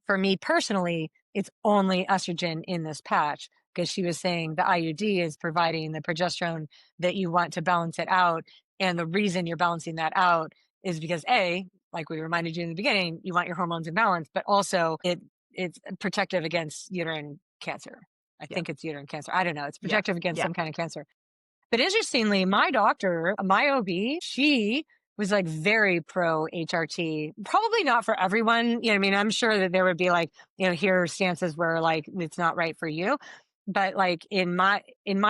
for me personally, it's only estrogen in this patch, because she was saying the IUD is providing the progesterone that you want to balance it out. And the reason you're balancing that out is because like we reminded you in the beginning, you want your hormones in balance, but also it's protective against uterine cancer. I Yeah. think it's uterine cancer. I don't know. It's Yeah. protective against Yeah. some kind of cancer. But interestingly, my doctor, my OB, she was like very pro HRT. Probably not for everyone. I mean, I'm sure that there would be like, here are stances where like it's not right for you. But like in my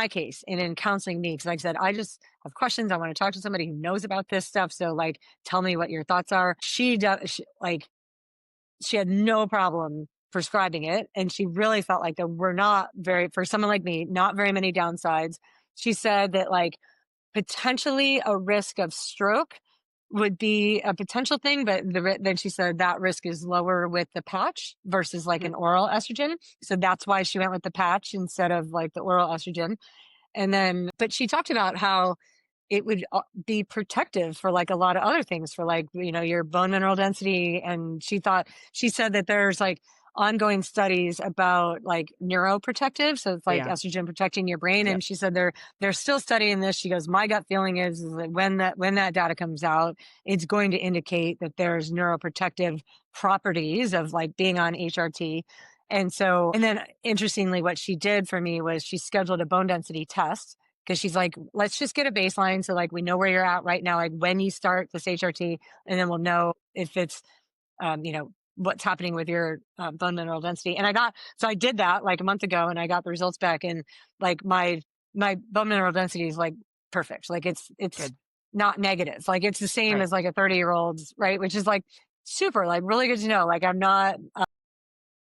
case, and in counseling me, because like I said, I just have questions. I want to talk to somebody who knows about this stuff. So like, tell me what your thoughts are. She had no problem prescribing it. And she really felt like there were not for someone like me, not very many downsides. She said that like potentially a risk of stroke would be a potential thing, but then she said that risk is lower with the patch versus like Mhm. an oral estrogen. So that's why she went with the patch instead of like the oral estrogen. And then, but she talked about how it would be protective for like a lot of other things, for like, your bone mineral density. And she said that there's like ongoing studies about like neuroprotective. So it's Oh, like yeah. estrogen protecting your brain. Yep. And she said they're still studying this. She goes, my gut feeling is that when that data comes out, it's going to indicate that there's neuroprotective properties of like being on HRT. And so, and then interestingly, what she did for me was she scheduled a bone density test because she's like, let's just get a baseline. So like we know where you're at right now, like when you start this HRT, and then we'll know if it's, what's happening with your bone mineral density. And I did that like a month ago and I got the results back, and like my bone mineral density is like perfect. Like it's Good. not negative. Like it's the same Right. as like a 30-year-old's, right? Which is like super, like really good to know. Like I'm not,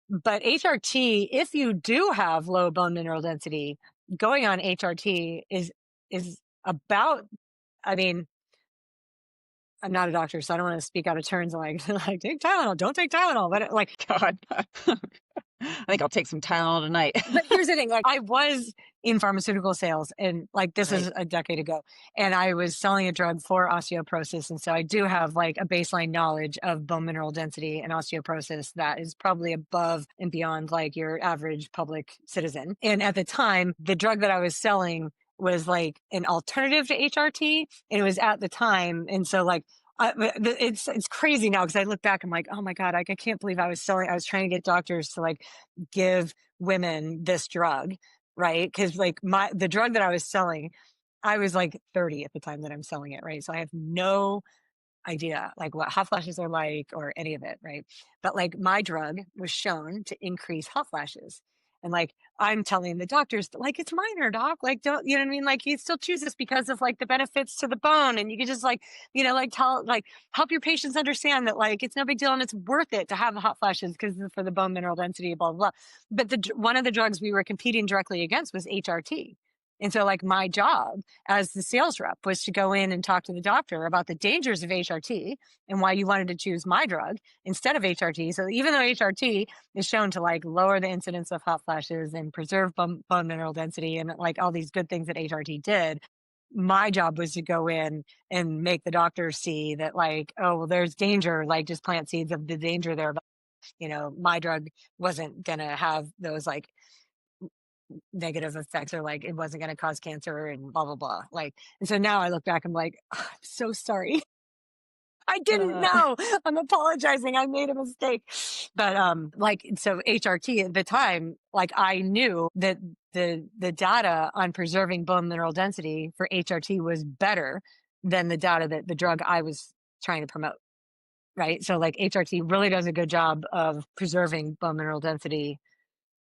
but HRT, if you do have low bone mineral density, going on HRT is about, I mean, I'm not a doctor, so I don't want to speak out of turns like like take Tylenol, don't take Tylenol, but like, God. I think I'll take some Tylenol tonight. but here's the thing, like I was in pharmaceutical sales, and like this Right. is a decade ago, and I was selling a drug for osteoporosis, and so I do have like a baseline knowledge of bone mineral density and osteoporosis that is probably above and beyond like your average public citizen. And at the time, the drug that I was selling was like an alternative to HRT, and it was at the time, and so like it's crazy now because I look back, I'm like, oh my God, like I can't believe I was trying to get doctors to like give women this drug, right? Because like the drug that I was selling, I was like 30 at the time that I'm selling it, right? So I have no idea like what hot flashes are like or any of it, right? But like my drug was shown to increase hot flashes. And like I'm telling the doctors, like it's minor, doc. Like don't, you know what I mean? Like you still choose this because of like the benefits to the bone, and you can just like, like help your patients understand that like it's no big deal and it's worth it to have the hot flashes because for the bone mineral density, blah blah blah. But one of the drugs we were competing directly against was HRT. And so like my job as the sales rep was to go in and talk to the doctor about the dangers of HRT and why you wanted to choose my drug instead of HRT. So even though HRT is shown to like lower the incidence of hot flashes and preserve bone mineral density and like all these good things that HRT did, my job was to go in and make the doctor see that like, oh, well, there's danger, like just plant seeds of the danger there. But, my drug wasn't going to have those like negative effects, or like it wasn't going to cause cancer and blah blah blah, like. And so now I look back, I'm like, oh, I'm so sorry. I didn't Uh, know. I'm apologizing, I made a mistake. But like, so HRT at the time, like I knew that the data on preserving bone mineral density for HRT was better than the data that the drug I was trying to promote, right? So like HRT really does a good job of preserving bone mineral density,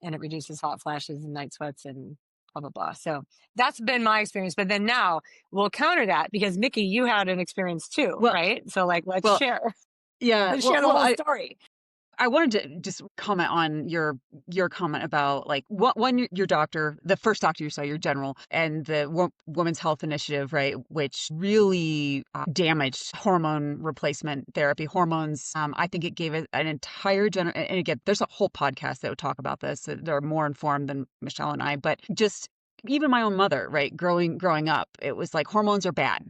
and it reduces hot flashes and night sweats and blah, blah, blah. So that's been my experience. But then now we'll counter that because Mickey, you had an experience too, well, right? So like, let's well, share, yeah. let's Well, share the well, whole I, story. I wanted to just comment on your comment about like what when your doctor, the first doctor you saw, your general, and the Women's Health Initiative, right, which really damaged hormone replacement therapy, hormones. I think it gave it an entire and again, there's a whole podcast that would talk about this. They're more informed than Michelle and I, but just even my own mother, right, growing up, it was like hormones are bad.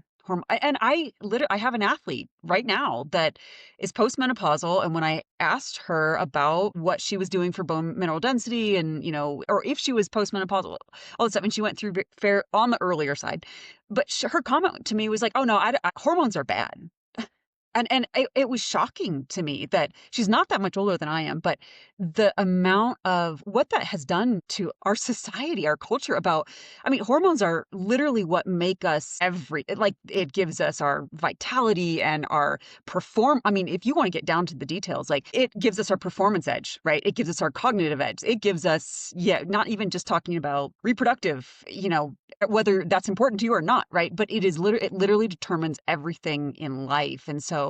And I have an athlete right now that is postmenopausal. And when I asked her about what she was doing for bone mineral density and, or if she was postmenopausal, all this stuff, and she went through fair on the earlier side. But her comment to me was like, oh, no, hormones are bad. And it was shocking to me that she's not that much older than I am, but the amount of what that has done to our society, our culture I mean, hormones are literally what make us like it gives us our vitality and our I mean, if you want to get down to the details, like it gives us our performance edge, right? It gives us our cognitive edge. It gives us, yeah, not even just talking about reproductive, whether that's important to you or not, right? But it literally determines everything in life. And so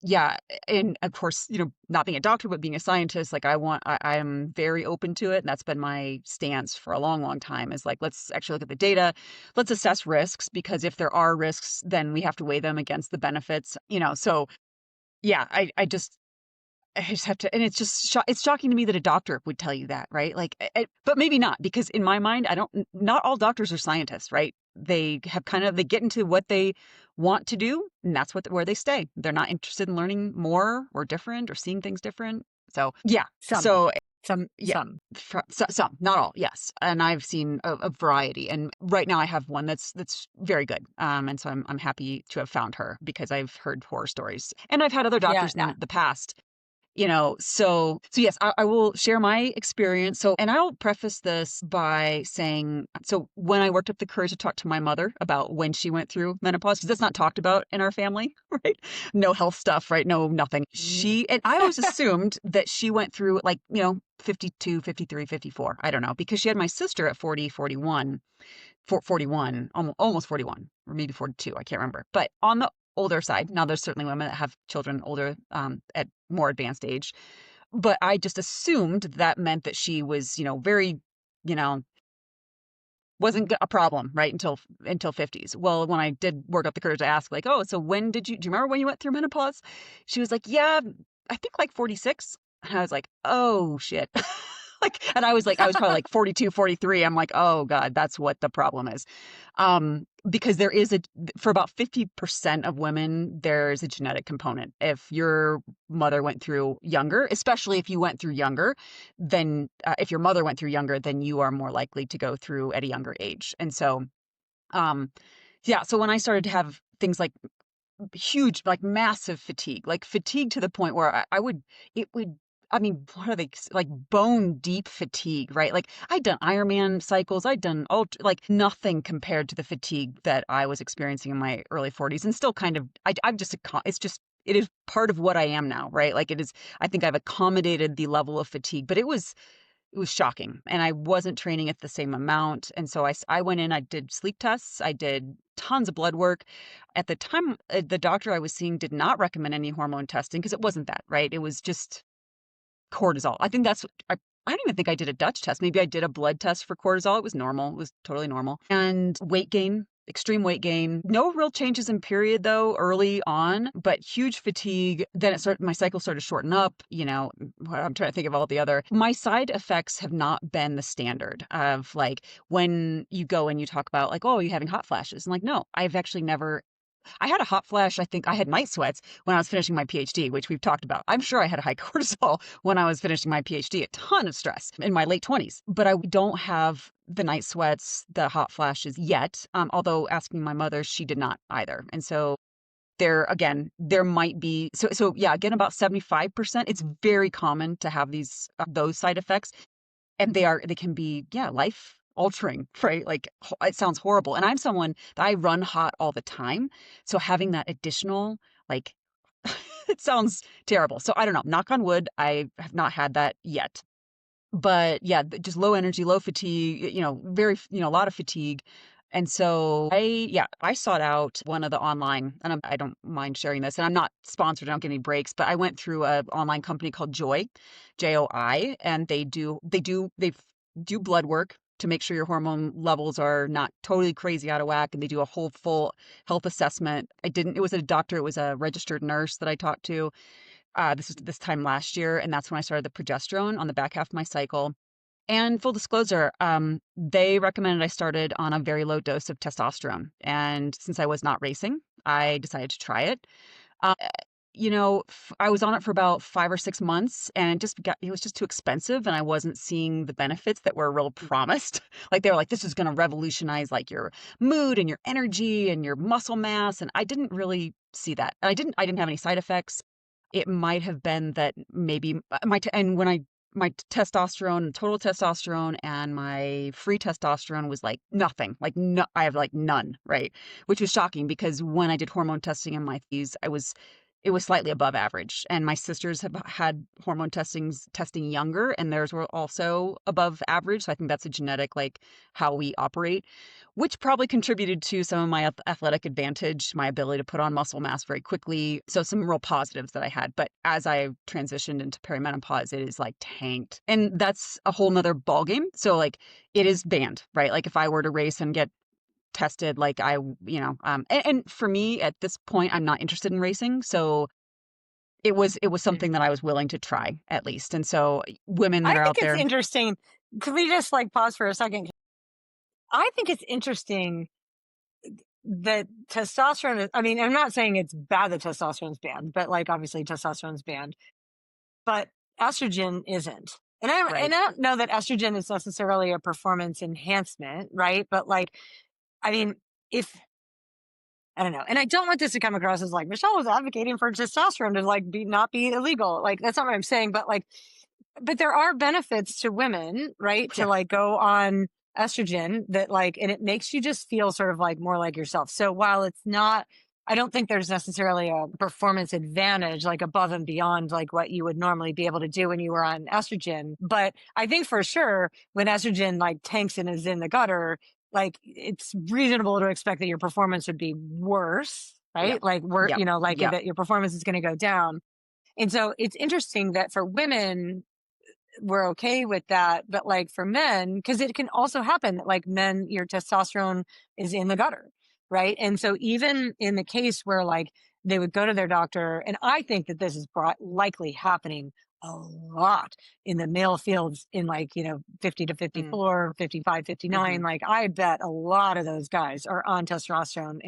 yeah. And of course, not being a doctor, but being a scientist, like I'm very open to it. And that's been my stance for a long, long time, is like, let's actually look at the data. Let's assess risks, because if there are risks, then we have to weigh them against the benefits, so yeah, I just have to, and it's just it's shocking to me that a doctor would tell you that, right? Like, but maybe not, because in my mind, not all doctors are scientists, right? They have they get into what they want to do, and that's where they stay. They're not interested in learning more or different or seeing things different. So yeah. Some, So yeah, some. some, not all, yes. And I've seen a variety. And right now I have one that's very good. And so I'm happy to have found her because I've heard horror stories. And I've had other Yeah, doctors in yeah. the past, so yes, I will share my experience. So, and I'll preface this by saying, so when I worked up the courage to talk to my mother about when she went through menopause, because that's not talked about in our family, right? No health stuff, right? No, nothing. Mm. And I always assumed that she went through like, 52, 53, 54. I don't know, because she had my sister at 40, 41, 41, almost 41, or maybe 42. I can't remember. But on the older side, now there's certainly women that have children older, at more advanced age. But I just assumed that meant that she was, very, you know, wasn't a problem, right? Until 50s. Well, when I did work up the courage to ask, like, oh, so do you remember when you went through menopause? She was like, yeah, I think like 46. And I was like, oh shit. And I was probably like 42, 43. I'm like, oh God, that's what the problem is. Because for about 50% of women, there's a genetic component. If your mother went through younger, especially if you went through younger, then if your mother went through younger, then you are more likely to go through at a younger age. And so, um, yeah, so when I started to have things like huge, like massive fatigue, like fatigue to the point where it would, I mean, what are they like bone deep fatigue, right? Like I'd done Ironman cycles, I'd done like nothing compared to the fatigue that I was experiencing in my early 40s and still kind of, I'm just, it's just, it is part of what I am now, right? Like it is, I think I've accommodated the level of fatigue, but it was shocking and I wasn't training at the same amount. And so I went in, I did sleep tests, I did tons of blood work. At the time, the doctor I was seeing did not recommend any hormone testing because it wasn't that, right? It was just cortisol. I think I don't even think I did a Dutch test. Maybe I did a blood test for cortisol. It was normal. It was totally normal. And weight gain, extreme weight gain. No real changes in period though early on, but huge fatigue. Then my cycle started to shorten up, I'm trying to think of all the other. My side effects have not been the standard of like when you go and you talk about like, oh, you're having hot flashes. And like, no, I've actually never I had a hot flash. I think I had night sweats when I was finishing my PhD, which we've talked about. I'm sure I had a high cortisol when I was finishing my PhD, a ton of stress in my late 20s. But I don't have the night sweats, the hot flashes yet. Although asking my mother, she did not either. And so there might be so yeah, again, about 75%. It's very common to have those side effects. And they can be, yeah, life altering, right? Like it sounds horrible. And I'm someone that I run hot all the time. So having that additional, like, it sounds terrible. So I don't know, knock on wood, I have not had that yet. But yeah, just low energy, low fatigue, a lot of fatigue. And so I sought out one of the online, and I don't mind sharing this, and I'm not sponsored, I don't get any breaks, but I went through an online company called Joy, JOI, and they do blood work to make sure your hormone levels are not totally crazy out of whack, and they do a whole full health assessment. It was a doctor, it was a registered nurse that I talked to. This was this time last year, and that's when I started the progesterone on the back half of my cycle. And full disclosure, they recommended I started on a very low dose of testosterone. And since I was not racing, I decided to try it. Uh, I was on it for about 5 or 6 months, and it was just too expensive, and I wasn't seeing the benefits that were real promised. Like they were like, this is going to revolutionize like your mood and your energy and your muscle mass, and I didn't really see that. And I didn't have any side effects. It might have been that maybe and when my testosterone, total testosterone and my free testosterone was like nothing, like no, I have like none, right? Which was shocking because when I did hormone testing in my fees, it was slightly above average. And my sisters have had hormone testing younger, and theirs were also above average. So I think that's a genetic, like how we operate, which probably contributed to some of my athletic advantage, my ability to put on muscle mass very quickly. So some real positives that I had. But as I transitioned into perimenopause, it is like tanked. And that's a whole nother ballgame. So like it is banned, right? Like if I were to race and get tested, like and for me at this point, I'm not interested in racing. So it was something that I was willing to try at least. And so women that I are think out it's there, interesting. Could we just like pause for a second? I think it's interesting that testosterone is, I mean, I'm not saying it's bad that testosterone's banned, but like obviously testosterone's banned. But estrogen isn't. And Right. I don't know that estrogen is necessarily a performance enhancement, right? But like, I mean, if I don't know, and I don't want this to come across as like Michelle was advocating for testosterone to like be not be illegal. Like that's not what I'm saying, but like, but there are benefits to women, right? To Yeah. like go on estrogen that like, and it makes you just feel sort of like more like yourself. So while it's not, I don't think there's necessarily a performance advantage like above and beyond like what you would normally be able to do when you were on estrogen. But I think for sure when estrogen like tanks and is in the gutter, like it's reasonable to expect that your performance would be worse, Yeah. right? Like we're, Yep. like Yep. that your performance is going to go down. And so it's interesting that for women, we're okay with that. But like for men, because it can also happen that like men, your testosterone is in the gutter, right? And so even in the case where like they would go to their doctor, and I think that this is likely happening a lot in the male fields in like, 50 to Mm. 54, 55, 59. Hmm. Like I bet a lot of those guys are on testosterone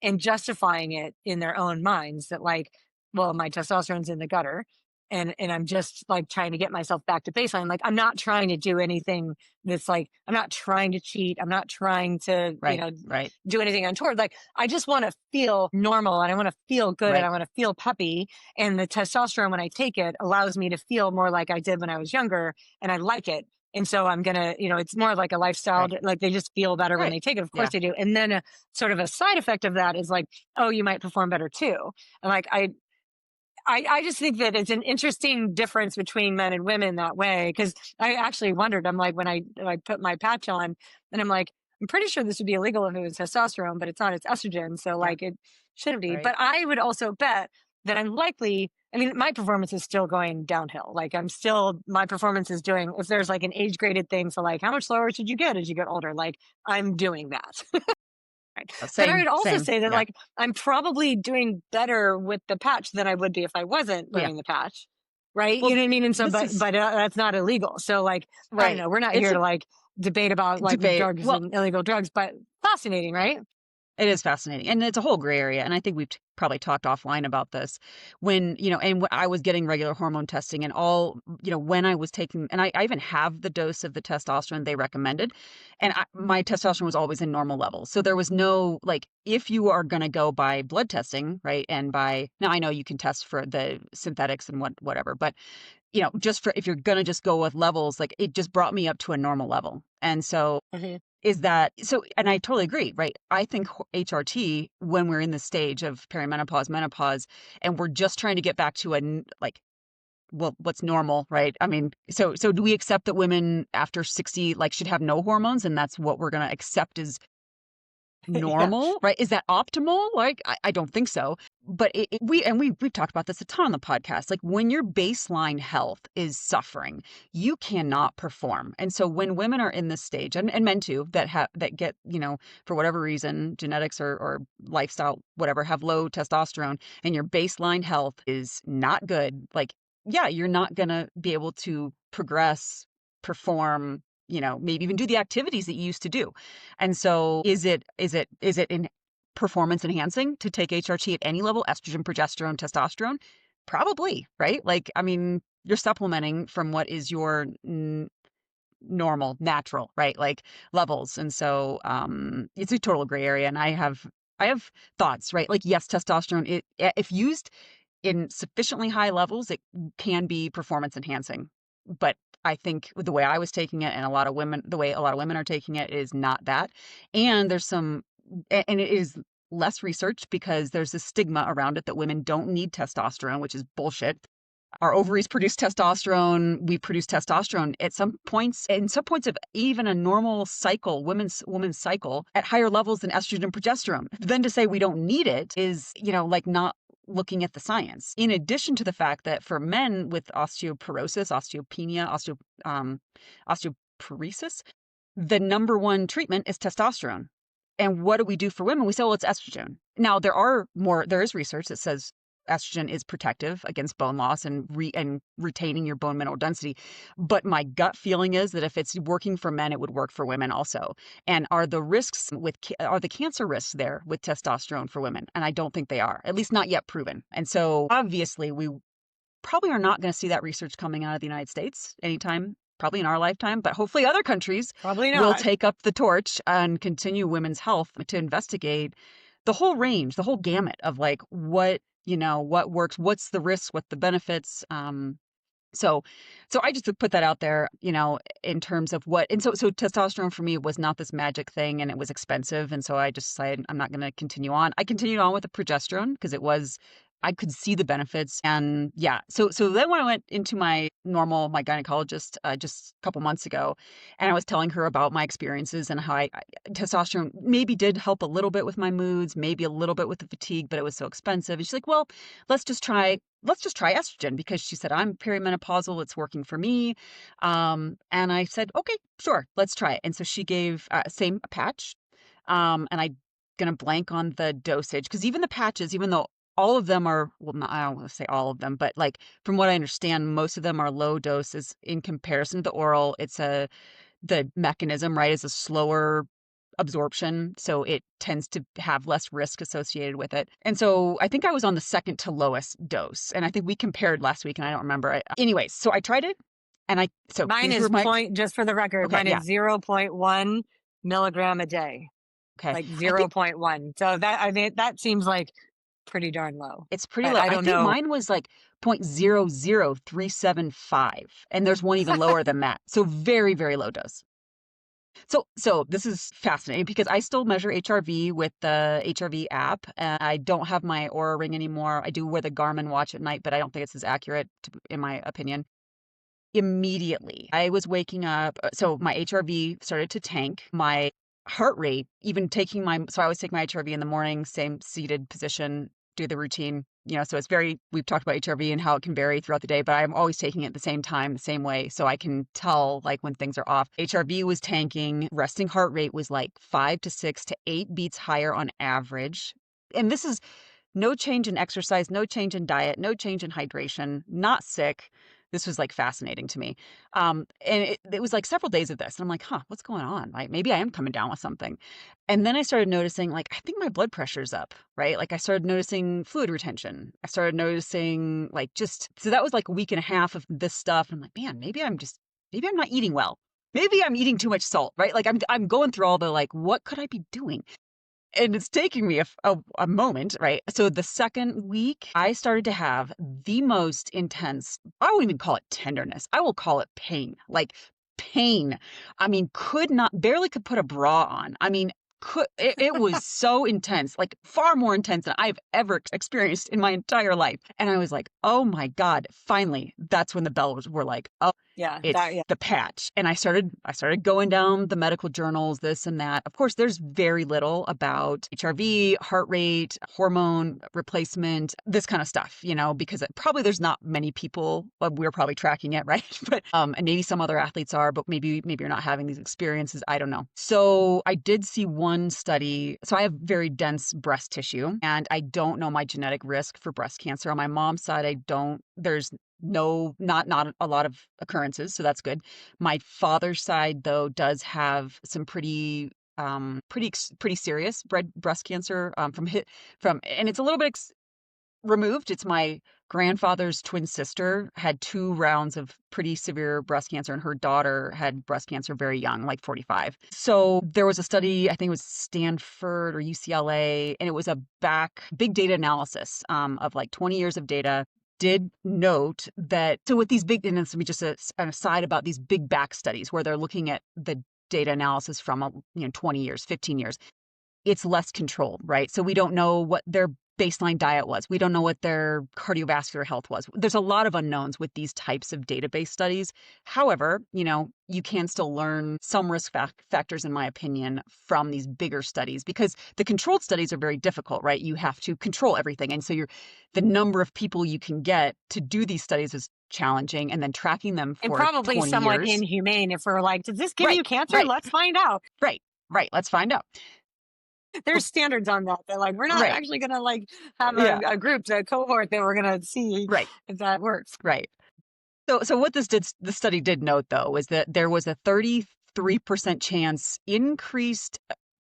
and justifying it in their own minds that like, well, my testosterone's in the gutter and I'm just like trying to get myself back to baseline. Like I'm not trying to do anything that's like I'm not trying to cheat. I'm not trying to, Right. Right. do anything untoward. Like I just want to feel normal and I want to feel good and I Right. want to feel peppy. And the testosterone when I take it allows me to feel more like I did when I was younger and I like it. And so I'm gonna, it's more like a lifestyle. Right. Like they just feel better when Right. they take it. Of course Yeah. they do. And then a sort of a side effect of that is like, oh, you might perform better too. And like I just think that it's an interesting difference between men and women that way. Because I actually wondered, I'm like, when I put my patch on, and I'm like, I'm pretty sure this would be illegal if it was testosterone, but it's not, it's estrogen. So, Yeah. like, it shouldn't be. Right. But I would also bet that I'm likely, I mean, my performance is still going downhill. Like, my performance is doing, if there's like an age graded thing, so like, how much slower should you get as you get older? Like, I'm doing that. Right. But I Same. would also Same. say that Yeah. like I'm probably doing better with the patch than I would be if I wasn't Yeah. wearing the patch. Right. You Well, know what I mean? And so, this but, is but that's not illegal. So like, I don't right. know. We're not It's here a to like debate about like debate. drugs Well, and illegal drugs, but fascinating, right? it is fascinating, and it's a whole gray area, and I think we've probably talked offline about this. When, and when I was getting regular hormone testing and all, when I was taking, and I even have the dose of the testosterone they recommended, and my testosterone was always in normal levels. So there was no, like, if you are going to go by blood testing, right, and now I know you can test for the synthetics and whatever, but, just for, if you're going to just go with levels, like, it just brought me up to a normal level. And so Hmm. is that so? And I totally agree, right? I think HRT, when we're in the stage of perimenopause, menopause, and we're just trying to get back to like, well, what's normal, right? I mean, so do we accept that women after 60 like should have no hormones, and that's what we're going to accept as Yeah. normal, right? Is that optimal? Like, I don't think so. But we've talked about this a ton on the podcast. Like, when your baseline health is suffering, you cannot perform. And so when women are in this stage, and men too, that get, for whatever reason, genetics or lifestyle, whatever, have low testosterone, and your baseline health is not good, like, yeah, you're not gonna be able to progress, perform, maybe even do the activities that you used to do. And so is it in performance enhancing to take HRT at any level, estrogen, progesterone, testosterone? Probably, right? Like, I mean, you're supplementing from what is your normal, natural, right? Like, levels. And so it's a total gray area. And I have thoughts, right? Like, yes, testosterone, if used in sufficiently high levels, it can be performance enhancing. But I think the way I was taking it, and the way a lot of women are taking it, is not that. And and it is less researched because there's a stigma around it that women don't need testosterone, which is bullshit. Our ovaries produce testosterone. We produce testosterone at some points, in some points of even a normal cycle, woman's cycle, at higher levels than estrogen and progesterone. Then to say we don't need it is, like, not looking at the science. In addition to the fact that for men with osteoporosis, osteopenia, osteoporosis, the number one treatment is testosterone. And what do we do for women? We say, well, it's estrogen. Now, there is research that says estrogen is protective against bone loss and retaining your bone mineral density. But my gut feeling is that if it's working for men, it would work for women also. And are the cancer risks there with testosterone for women? And I don't think they are, at least not yet proven. And so obviously probably are not going to see that research coming out of the United States anytime, probably in our lifetime, but hopefully other countries Probably will not. take up the torch and continue women's health to investigate the whole range, the whole gamut of like what works, what's the risk, what the benefits. So, so I just put that out there, in terms of what, and so testosterone for me was not this magic thing, and it was expensive, and so I just decided I'm not going to continue on. I continued on with the progesterone because I could see the benefits, and yeah. So then when I went into my gynecologist just a couple months ago, and I was telling her about my experiences and how testosterone maybe did help a little bit with my moods, maybe a little bit with the fatigue, but it was so expensive, and she's like, well, let's just try estrogen because she said, I'm perimenopausal. It's working for me. And I said, okay, sure, let's try it. And so she gave same patch. And I'm going to blank on the dosage because even the patches, even though all of them are, well, I don't want to say all of them, but like from what I understand, most of them are low doses in comparison to the oral. The mechanism, right, is a slower absorption, so it tends to have less risk associated with it. And so I think I was on the second to lowest dose, and I think we compared last week, and I don't remember. Anyways, so I tried it, and so Mine these were is my just for the record, okay, mine yeah, is 0.1 milligram a day, okay. like I think 0.1. So I mean, that seems like pretty darn low, it's pretty but low. I I don't think know. mine was like 0.00375, and there's one even lower than that. So very, very low dose. So this is fascinating because I still measure HRV with the HRV app, and I don't have my Aura ring anymore. I do wear the Garmin watch at night, but I don't think it's as accurate, in my opinion. Immediately, I was waking up. So my HRV started to tank. My heart rate, even so I always take my HRV in the morning, same seated position, do the routine. So we've talked about HRV and how it can vary throughout the day, but I'm always taking it at the same time, the same way. So I can tell like when things are off. HRV was tanking. Resting heart rate was like 5 to 6 to 8 beats higher on average. And this is no change in exercise, no change in diet, no change in hydration, not sick. This was like fascinating to me. And it was like several days of this. And I'm like, what's going on? Like maybe I am coming down with something. And then I started noticing, like, I think my blood pressure's up, right? Like I started noticing fluid retention. I started noticing so that was like a week and a half of this stuff. And I'm like, man, maybe I'm not eating well. Maybe I'm eating too much salt, right? Like I'm going through all the like, what could I be doing? And it's taking me a moment, right? So the second week, I started to have the most intense, I won't even call it tenderness. I will call it pain, like pain. I mean, barely could put a bra on. I mean, it was so intense, like far more intense than I've ever experienced in my entire life. And I was like, oh my God, finally, that's when the bells were like, oh, Yeah, it's yeah. the patch. And I started going down the medical journals, this and that. Of course, there's very little about HRV, heart rate, hormone replacement, this kind of stuff, because probably there's not many people, we're probably tracking it, right? But and maybe some other athletes are, but maybe you're not having these experiences. I don't know. So I did see one study. So I have very dense breast tissue, and I don't know my genetic risk for breast cancer. On my mom's side, I don't. There's not a lot of occurrences, so that's good. My father's side, though, does have some pretty serious breast cancer and it's a little bit removed. It's my grandfather's twin sister had 2 rounds of pretty severe breast cancer, and her daughter had breast cancer very young, like 45. So there was a study, I think it was Stanford or UCLA, and it was a big data analysis of like 20 years of data. Did note that, so with these big, and this will be just an aside about these big back studies where they're looking at the data analysis from 20 years, 15 years, it's less controlled, right? So we don't know what their baseline diet was. We don't know what their cardiovascular health was. There's a lot of unknowns with these types of database studies. However, you can still learn some risk factors, in my opinion, from these bigger studies, because the controlled studies are very difficult, right? You have to control everything. And so the number of people you can get to do these studies is challenging, and then tracking them And for probably 20 somewhat years. inhumane if we're like, does this give Right, you cancer? right, Let's find out. right, right. Let's find out. There's standards on that. They're like, we're not Right. actually going to like have Yeah. a group, a cohort that we're going to see Right. if that works. Right. So what the study did note, though, was that there was a 33% chance increased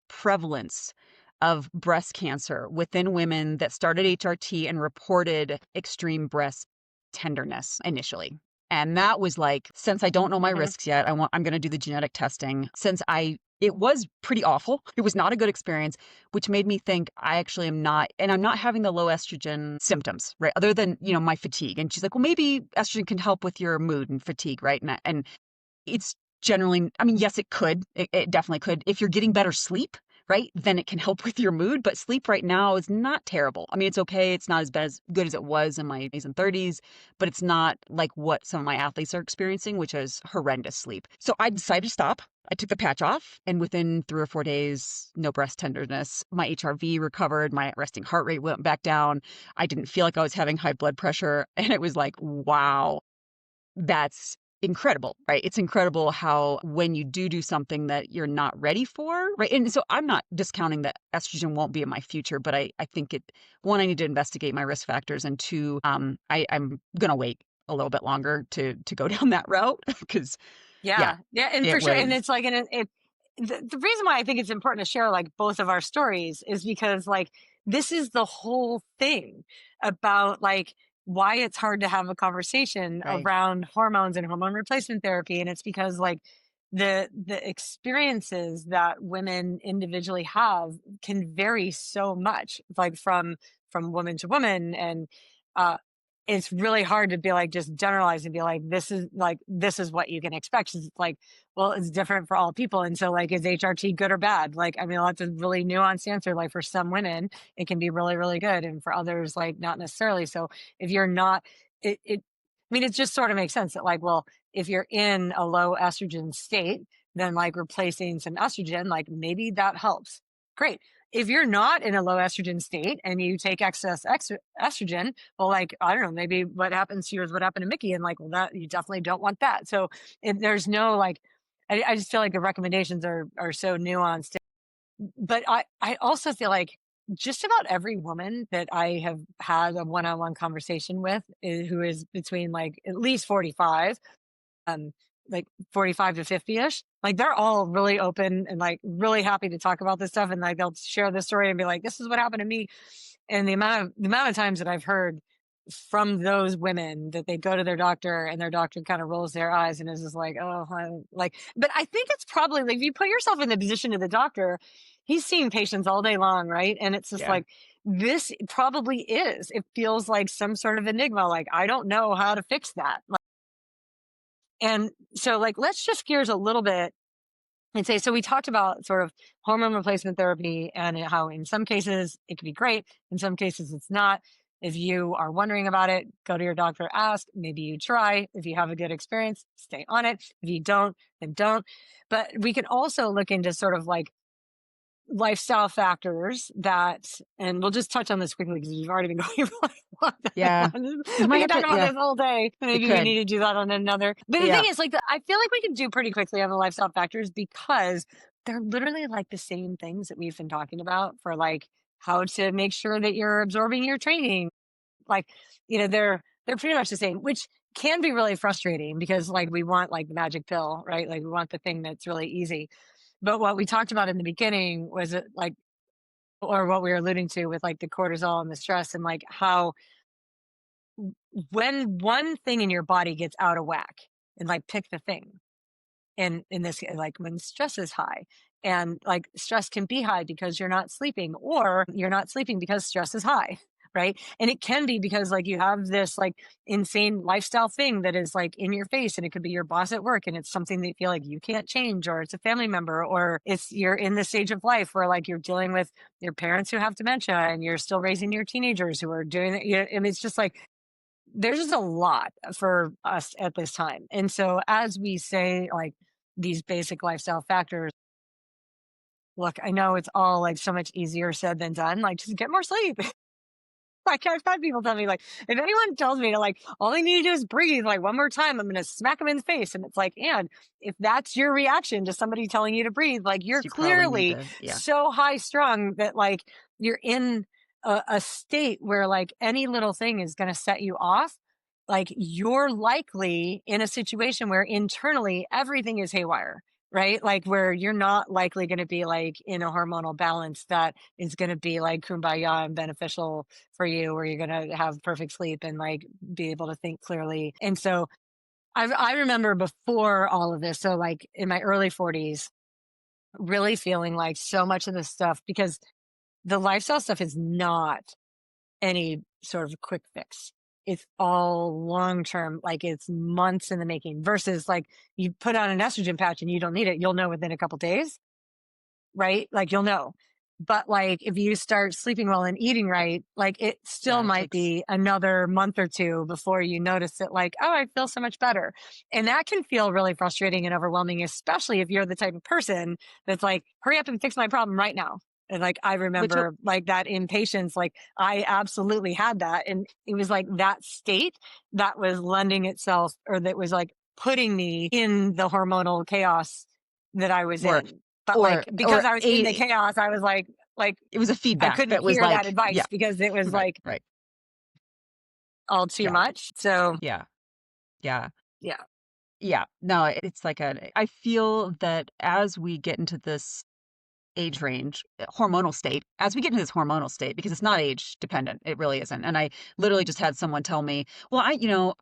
prevalence of breast cancer within women that started HRT and reported extreme breast tenderness initially. And that was like, since I don't know my Mhm. risks yet, I'm going to do the genetic testing. It was pretty awful. It was not a good experience, which made me think I actually am not, and I'm not having the low estrogen symptoms, right? Other than, my fatigue. And she's like, well, maybe estrogen can help with your mood and fatigue, right? And it's generally, I mean, yes, it could. It definitely could. If you're getting better sleep, right, then it can help with your mood. But sleep right now is not terrible. I mean, it's okay. It's not as good as it was in my 20s and 30s, but it's not like what some of my athletes are experiencing, which is horrendous sleep. So I decided to stop. I took the patch off, and within 3 or 4 days, no breast tenderness. My HRV recovered. My resting heart rate went back down. I didn't feel like I was having high blood pressure. And it was like, wow, that's incredible, right? It's incredible how when you do something that you're not ready for, right? And so I'm not discounting that estrogen won't be in my future, but I think one, I need to investigate my risk factors, and two, I'm gonna wait a little bit longer to go down that route because yeah, Yeah, yeah, and it for sure, and was it's like, and the reason why I think it's important to share like both of our stories is because like this is the whole thing about like why it's hard to have a conversation right, around hormones and hormone replacement therapy, and it's because like the experiences that women individually have can vary so much, like from woman to woman, and uh it's really hard to be like just generalize and be like this is what you can expect. It's like, well, it's different for all people, and so like is HRT good or bad? Like, I mean, that's a really nuanced answer. Like for some women it can be really really good, and for others like not necessarily. So if you're not it I mean, it just sort of makes sense that like, well, if you're in a low estrogen state, then like replacing some estrogen, like maybe that helps. Great. If you're not in a low estrogen state and you take excess estrogen, well, like, I don't know, maybe what happens to you is what happened to Mickey. And like, well, that you definitely don't want that. So there's no like, I just feel like the recommendations are so nuanced. But I also feel like just about every woman that I have had a one-on-one conversation with who is between like at least 45, um, like 45 to 50-ish, like they're all really open and like really happy to talk about this stuff. And like they'll share the story and be like, this is what happened to me. And the amount of times that I've heard from those women that they go to their doctor and their doctor kind of rolls their eyes and is just like, oh, like, but I think it's probably like if you put yourself in the position of the doctor, he's seeing patients all day long, right? And it's just yeah, like, this probably is, it feels like some sort of enigma. Like, I don't know how to fix that. And so, like, let's shift gears a little bit and say, so we talked about sort of hormone replacement therapy and how in some cases it can be great, in some cases it's not. If you are wondering about it, go to your doctor, ask, maybe you try. If you have a good experience, stay on it. If you don't, then don't. But we can also look into sort of like lifestyle factors that, and we'll just touch on this quickly because we've already been going for like yeah. You we might can have talk to, about yeah, this all day. it Maybe we could, need to do that on another. But the thing yeah, is, like, I feel like we can do pretty quickly on the lifestyle factors because they're literally like the same things that we've been talking about for like how to make sure that you're absorbing your training. Like, they're pretty much the same, which can be really frustrating because like we want like the magic pill, right? Like we want the thing that's really easy. But what we talked about in the beginning was it like, or what we were alluding to with like the cortisol and the stress and like how when one thing in your body gets out of whack, and like pick the thing, and in this like when stress is high, and like stress can be high because you're not sleeping, or you're not sleeping because stress is high, right? And it can be because like you have this like insane lifestyle thing that is like in your face, and it could be your boss at work and it's something that you feel like you can't change, or it's a family member, or it's you're in the stage of life where like you're dealing with your parents who have dementia and you're still raising your teenagers who are doing it. And it's just like there's just a lot for us at this time. And so as we say like these basic lifestyle factors, look, I know it's all like so much easier said than done. Like just get more sleep. Like I've had people tell me like, if anyone tells me to like, all they need to do is breathe like one more time, I'm going to smack them in the face. And it's like, and if that's your reaction to somebody telling you to breathe, like you're you probably need clearly to, yeah, so high strung that like you're in a state where like any little thing is going to set you off. Like you're likely in a situation where internally everything is haywire. right? Like where you're not likely going to be like in a hormonal balance that is going to be like kumbaya and beneficial for you, where you're going to have perfect sleep and like be able to think clearly. And so I remember before all of this, so like in my early 40s, really feeling like so much of this stuff, because the lifestyle stuff is not any sort of quick fix. It's all long term, like it's months in the making, versus like you put on an estrogen patch and you don't need it. You'll know within a couple days, right? Like you'll know. But like if you start sleeping well and eating right, like it still Yeah, it might takes be another month or two before you notice it, like, oh, I feel so much better. And that can feel really frustrating and overwhelming, especially if you're the type of person that's like, hurry up and fix my problem right now. And like I which remember like that impatience, like I absolutely had that. And it was like that state that was lending itself, or that was like putting me in the hormonal chaos that I was or in. But or like because or I was in the a chaos, I was like it was a I feedback couldn't that was hear that like, yeah, advice because it was right, like right. all too Yeah, much. So yeah, yeah. yeah. Yeah, no, it's like I feel that as we get into this age range, hormonal state, as we get into this hormonal state, because it's not age dependent, it really isn't. And I literally just had someone tell me, well,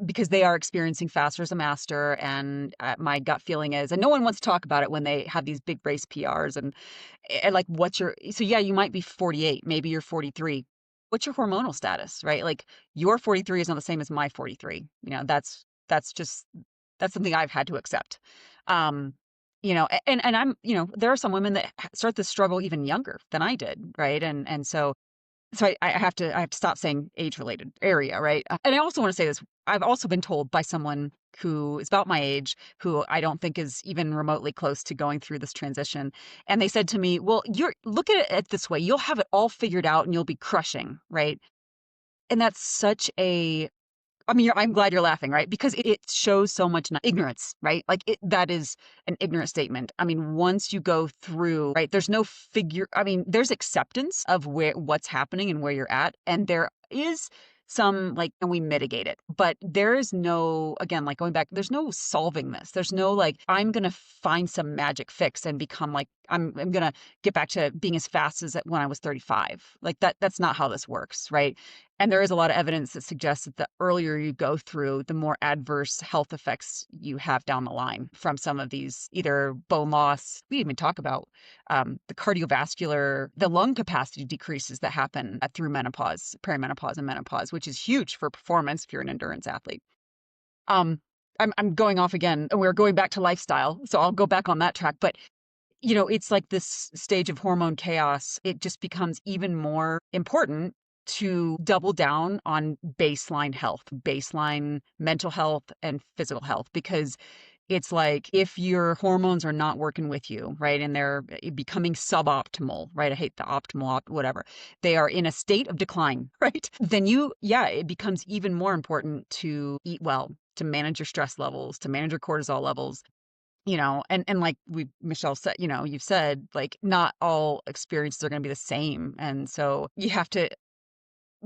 because they are experiencing faster as a master, and my gut feeling is, and no one wants to talk about it when they have these big race PRs, and like, so yeah, you might be 48, maybe you're 43. What's your hormonal status, right? Like your 43 is not the same as my 43. That's just that's something I've had to accept. Um, and I'm, there are some women that start this struggle even younger than I did, right? And so I have to stop saying age related area, right? And I also want to say this. I've also been told by someone who is about my age, who I don't think is even remotely close to going through this transition. And they said to me, well, look at it this way. You'll have it all figured out and you'll be crushing, right? And that's such a I mean, I'm glad you're laughing, right? Because it shows so much ignorance, right? Like that is an ignorant statement. I mean, once you go through, right, there's no figure. I mean, there's acceptance of what's happening and where you're at. And there is some like, and we mitigate it, but there is no, again, like going back, there's no solving this. There's no like, I'm going to find some magic fix and become like, I'm going to get back to being as fast as when I was 35. Like that's not how this works, right? And there is a lot of evidence that suggests that the earlier you go through, the more adverse health effects you have down the line from some of these, either bone loss. We even talk about the lung capacity decreases that happen through menopause, perimenopause, and menopause, which is huge for performance if you're an endurance athlete. I'm going off again, and we're going back to lifestyle, so I'll go back on that track. But it's like this stage of hormone chaos. It just becomes even more important to double down on baseline health, baseline mental health and physical health, because it's like if your hormones are not working with you, right, and they're becoming suboptimal, right? I hate the optimal, whatever. They are in a state of decline, right? Then it becomes even more important to eat well, to manage your stress levels, to manage your cortisol levels, and like Michelle said, you've said, like, not all experiences are going to be the same. And so you have to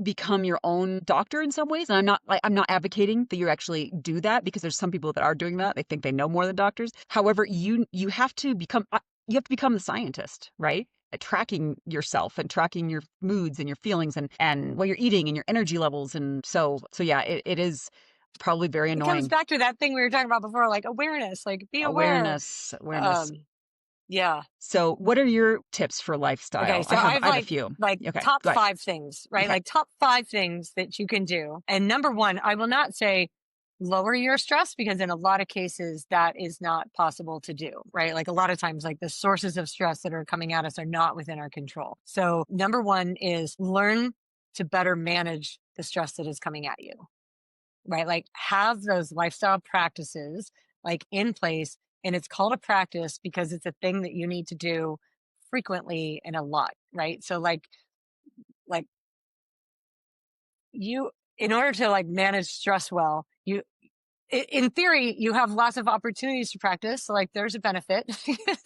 become your own doctor in some ways. And I'm not advocating that you actually do that, because there's some people that are doing that. They think they know more than doctors. However, you have to become the scientist, right? At tracking yourself and tracking your moods and your feelings and what you're eating and your energy levels. And so yeah, it is probably very It comes annoying. back to that thing we were talking about before, like awareness, like be aware. Awareness. Um, yeah. So what are your tips for Okay. lifestyle? So I've I have a few. like Okay, top go ahead. 5 things, right? Okay. Like top 5 things that you can do. And number one, I will not say lower your stress, because in a lot of cases that is not possible to do, right? Like a lot of times, like the sources of stress that are coming at us are not within our control. So number one is learn to better manage the stress that is coming at you, right? Like have those lifestyle practices like in place. And it's called a practice because it's a thing that you need to do frequently and a lot, right? So like you, in order to like manage stress well, in theory, you have lots of opportunities to practice. So like there's a benefit.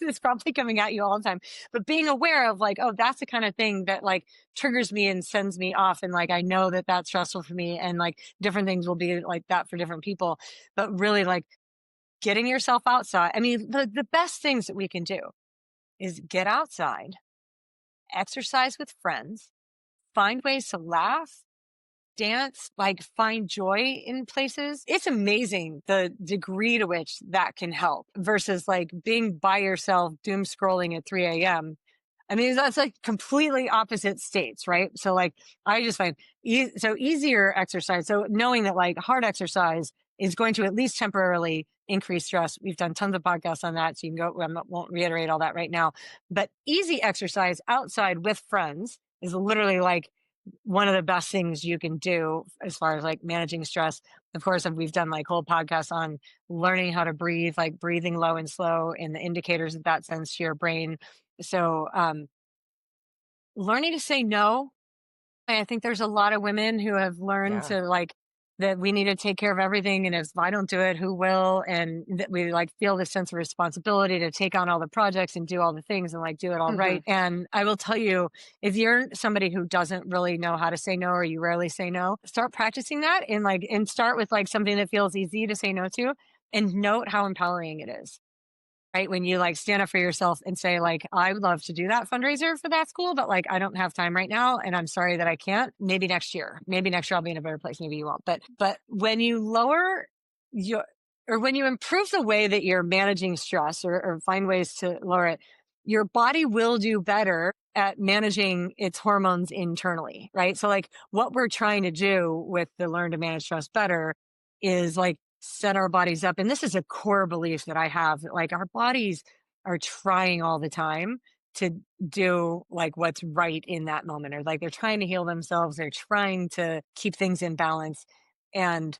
It's probably coming at you all the time. But being aware of like, oh, that's the kind of thing that like triggers me and sends me off. And like, I know that that's stressful for me. And like different things will be like that for different people. But really like getting yourself outside. I mean, the best things that we can do is get outside, exercise with friends, find ways to laugh, dance, like find joy in places. It's amazing the degree to which that can help versus like being by yourself, doom scrolling at 3 a.m. I mean, that's like completely opposite states, right? So like, I just find so easier exercise. So knowing that like hard exercise is going to at least temporarily increase stress. We've done tons of podcasts on that. So you can go, won't reiterate all that right now, but easy exercise outside with friends is literally like one of the best things you can do as far as like managing stress. Of course, we've done like whole podcasts on learning how to breathe, like breathing low and slow and the indicators that that sends to your brain. So, learning to say no. I think there's a lot of women who have learned Yeah. to like that we need to take care of everything. And if I don't do it, who will? And that we like feel this sense of responsibility to take on all the projects and do all the things and like do it all Hmm. right. And I will tell you, if you're somebody who doesn't really know how to say no, or you rarely say no, start practicing that and start with like something that feels easy to say no to and note how empowering it is. Right. When you like stand up for yourself and say, like, I would love to do that fundraiser for that school, but like, I don't have time right now. And I'm sorry that I can't. Maybe next year I'll be in a better place. Maybe you won't. But when you lower your, or when you improve the way that you're managing stress or find ways to lower it, your body will do better at managing its hormones internally. Right. So like what we're trying to do with the learn to manage stress better is like set our bodies up. And this is a core belief that I have that like our bodies are trying all the time to do like what's right in that moment, or like they're trying to heal themselves. They're trying to keep things in balance. And,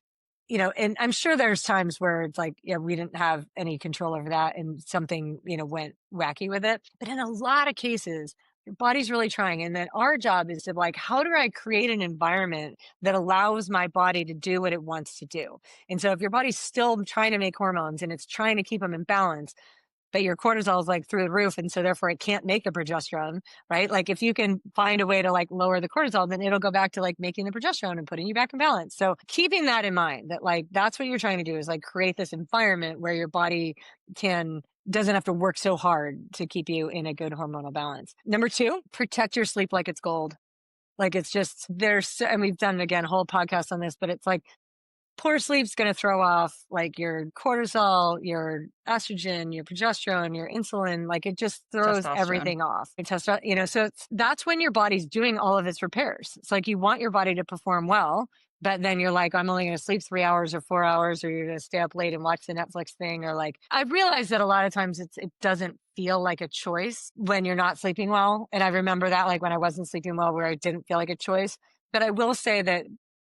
and I'm sure there's times where it's like, yeah, we didn't have any control over that and something, went wacky with it. But in a lot of cases, your body's really trying. And then our job is to like, how do I create an environment that allows my body to do what it wants to do? And so if your body's still trying to make hormones and it's trying to keep them in balance, but your cortisol is like through the roof. And so therefore it can't make the progesterone, right? Like if you can find a way to like lower the cortisol, then it'll go back to like making the progesterone and putting you back in balance. So keeping that in mind that like, that's what you're trying to do is like create this environment where your body doesn't have to work so hard to keep you in a good hormonal balance. Number two, protect your sleep like it's gold. Like it's just and we've done again a whole podcast on this, but it's like poor sleep's going to throw off like your cortisol, your estrogen, your progesterone, your insulin. Like it just throws Testosterone. everything off. So that's when your body's doing all of its repairs. It's like you want your body to perform well, but then you're like, I'm only going to sleep 3 hours or 4 hours, or you're going to stay up late and watch the Netflix thing. Or like, I realize that a lot of times it doesn't feel like a choice when you're not sleeping well. And I remember that like when I wasn't sleeping well, where I didn't feel like a choice. But I will say that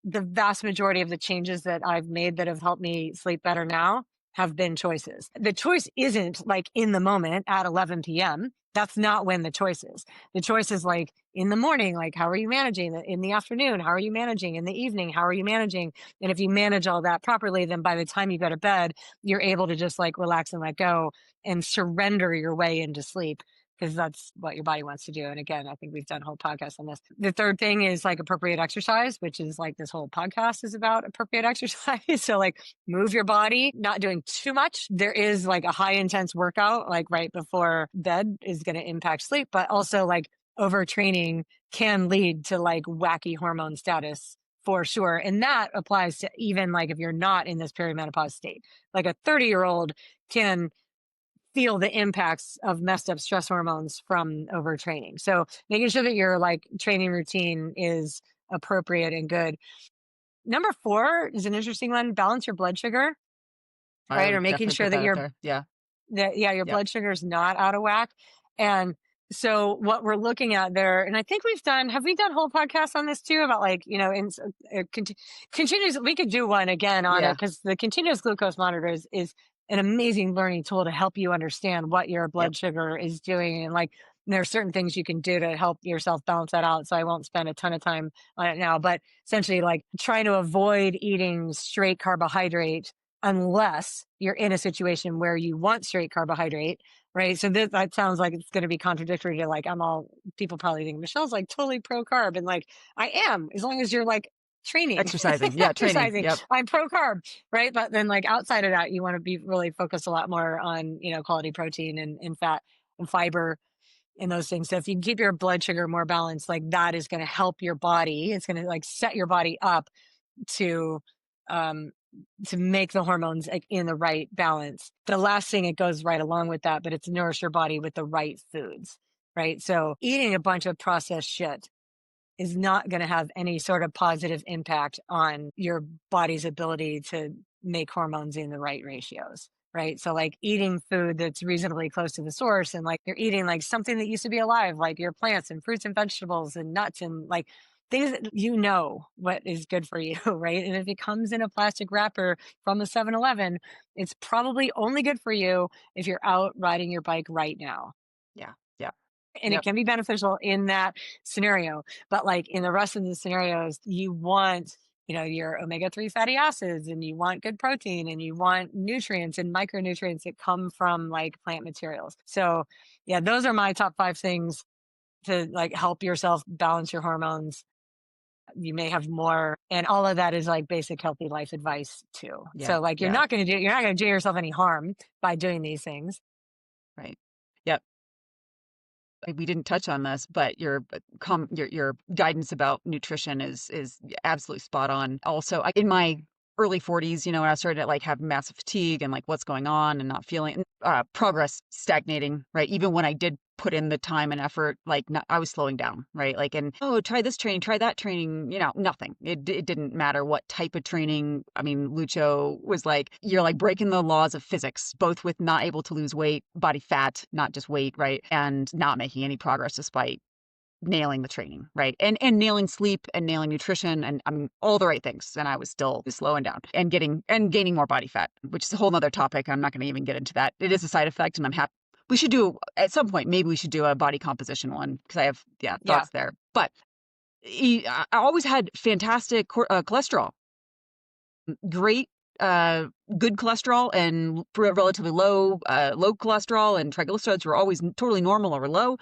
the vast majority of the changes that I've made that have helped me sleep better now have been choices. The choice isn't like in the moment at 11 p.m. That's not when the choice is. The choice is like in the morning, like how are you managing? In the afternoon, how are you managing? In the evening, how are you managing? And if you manage all that properly, then by the time you go to bed, you're able to just like relax and let go and surrender your way into sleep, because that's what your body wants to do. And again, I think we've done a whole podcast on this. The third thing is like appropriate exercise, which is like this whole podcast is about appropriate exercise. So like move your body, not doing too much. There is like a high intense workout, like right before bed is going to impact sleep, but also like overtraining can lead to like wacky hormone status for sure. And that applies to even like if you're not in this perimenopause state, like a 30-year-old can feel the impacts of messed up stress hormones from overtraining. So making sure that your like training routine is appropriate and good. Number four is an interesting one. Balance your blood sugar, I right? Or would making definitely sure put that that up there. Yeah. your Yep. blood sugar is not out of whack. And so what we're looking at there, and I think have we done whole podcasts on this too about like, continuous, we could do one again on it Yeah. because the continuous glucose monitor is an amazing learning tool to help you understand what your Yep. blood sugar is doing. And like, there are certain things you can do to help yourself balance that out. So I won't spend a ton of time on it now, but essentially like trying to avoid eating straight carbohydrate unless you're in a situation where you want straight carbohydrate, right? So that sounds like it's going to be contradictory to like, people probably think Michelle's like totally pro carb. And like, I am, as long as you're like training, Exercising. Yeah, training. exercising. Yep. I'm pro carb, right? But then like outside of that, you want to be really focused a lot more on, quality protein and fat and fiber and those things. So if you can keep your blood sugar more balanced, like that is going to help your body. It's going to like set your body up to um to make the hormones like in the right balance. The last thing it goes right along with that, but it's nourish your body with the right foods, right? So eating a bunch of processed shit is not going to have any sort of positive impact on your body's ability to make hormones in the right ratios. Right. So, like eating food that's reasonably close to the source, and like you're eating like something that used to be alive, like your plants and fruits and vegetables and nuts and like things that what is good for you. Right. And if it comes in a plastic wrapper from the 7-Eleven, it's probably only good for you if you're out riding your bike right now, Yeah. Yeah. and it Yep. can be beneficial in that scenario. But like in the rest of the scenarios, you want, your omega-3 fatty acids, and you want good protein, and you want nutrients and micronutrients that come from like plant materials. So yeah, those are my top 5 things to like help yourself balance your hormones. You may have more, and all of that is like basic healthy life advice too. Yeah. So like Yeah. you're not going to do yourself any harm by doing these things. Right. Yep. We didn't touch on this, but your guidance about nutrition is absolutely spot on. Also, in my early 40s, when I started to like have massive fatigue and like what's going on and not feeling progress stagnating, right? Even when I did put in the time and effort, like I was slowing down, right? Like, and try this training, try that training, nothing. It didn't matter what type of training. I mean, Lucho was like, you're like breaking the laws of physics, both with not able to lose weight, body fat, not just weight, right? And not making any progress despite nailing the training, right? And nailing sleep and nailing nutrition and I mean all the right things. And I was still slowing down and gaining more body fat, which is a whole nother topic. I'm not going to even get into that. It is a side effect, and I'm happy. We should do at some point. Maybe we should do a body composition one because I have Yeah. thoughts there. But I always had fantastic cholesterol, great good cholesterol, and relatively low cholesterol, and triglycerides were always totally normal or low,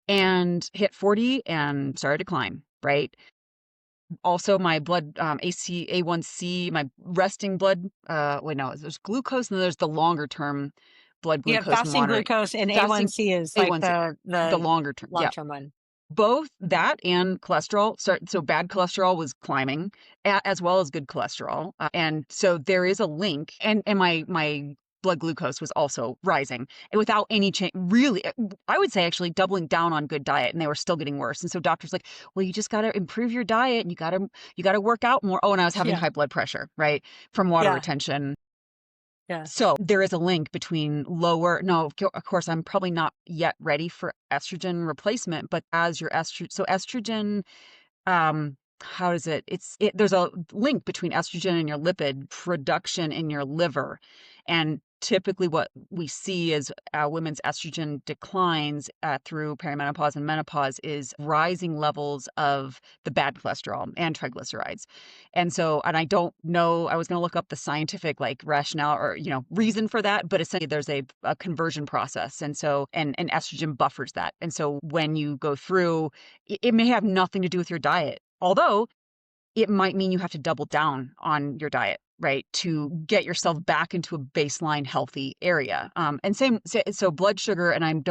and hit 40 and started to climb, right? Also, my blood A1C, my resting blood, wait, no, there's glucose, and then there's the longer term blood You have glucose fasting monitoring. glucose, and Fasting A1C is like A1C, the the longer term. Yeah. long-term one. Both that and cholesterol so bad cholesterol was climbing, as well as good cholesterol, and so there is a link, and my blood glucose was also rising, and without any change, really. I would say actually doubling down on good diet, and they were still getting worse. And so doctors like, well, you just got to improve your diet, and you got to work out more. Oh, and I was having Yeah. high blood pressure, right, from water Yeah. retention. Yeah. So there is a link between no, of course, I'm probably not yet ready for estrogen replacement, but as your estrogen, how is it? There's a link between estrogen and your lipid production in your liver. And typically what we see is women's estrogen declines through perimenopause and menopause is rising levels of the bad cholesterol and triglycerides. And so, and I don't know, I was going to look up the scientific like rationale or, reason for that, but essentially there's a conversion process. And so, and estrogen buffers that. And so when you go through, it may have nothing to do with your diet. Although it might mean you have to double down on your diet, right, to get yourself back into a baseline healthy area. And so blood sugar, and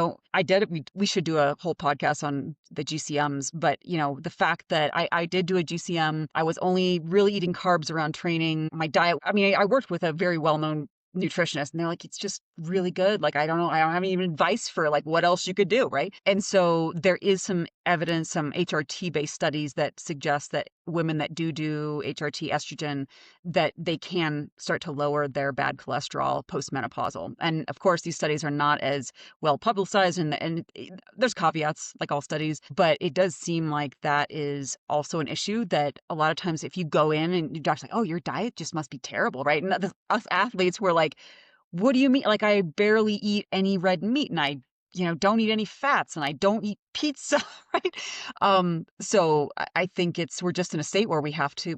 we should do a whole podcast on the GCMs, but the fact that I did do a GCM, I was only really eating carbs around training. My diet, I mean, I worked with a very well-known nutritionist, and they're like, it's just really good. Like, I don't know, I don't have any advice for like what else you could do, right? And so there is some evidence, some HRT based studies that suggest that women that do HRT estrogen, that they can start to lower their bad cholesterol postmenopausal. And of course, these studies are not as well publicized, and there's caveats like all studies, but it does seem like that is also an issue that a lot of times if you go in and your doctor's like, oh, your diet just must be terrible, right? And us athletes were like, what do you mean? Like, I barely eat any red meat, and I don't eat any fats, and I don't eat pizza, right? So I think we're just in a state where we have to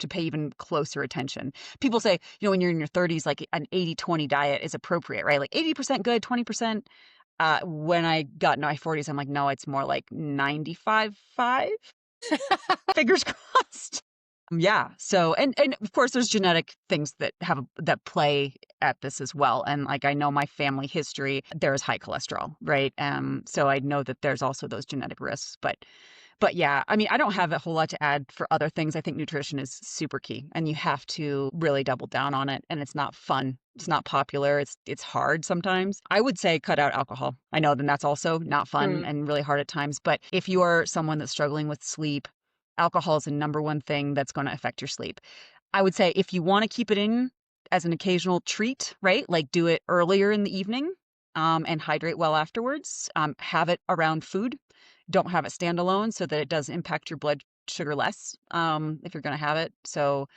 pay even closer attention. People say, when you're in your 30s, like an 80-20 diet is appropriate, right? Like 80% good, 20%. When I got in my 40s, I'm like, no, it's more like 95-5. Fingers crossed. Yeah. So, and of course, there's genetic things that that play at this as well. And like, I know my family history, there's high cholesterol, right? So I know that there's also those genetic risks. But yeah, I mean, I don't have a whole lot to add for other things. I think nutrition is super key, and you have to really double down on it. And it's not fun. It's not popular. It's hard sometimes. I would say cut out alcohol. I know then that's also not fun Mm, and really hard at times. But if you are someone that's struggling with sleep, alcohol is the number one thing that's going to affect your sleep. I would say if you want to keep it in as an occasional treat, right? Like do it earlier in the evening, and hydrate well afterwards. Have it around food. Don't have it standalone so that it does impact your blood sugar less, if you're going to have it. So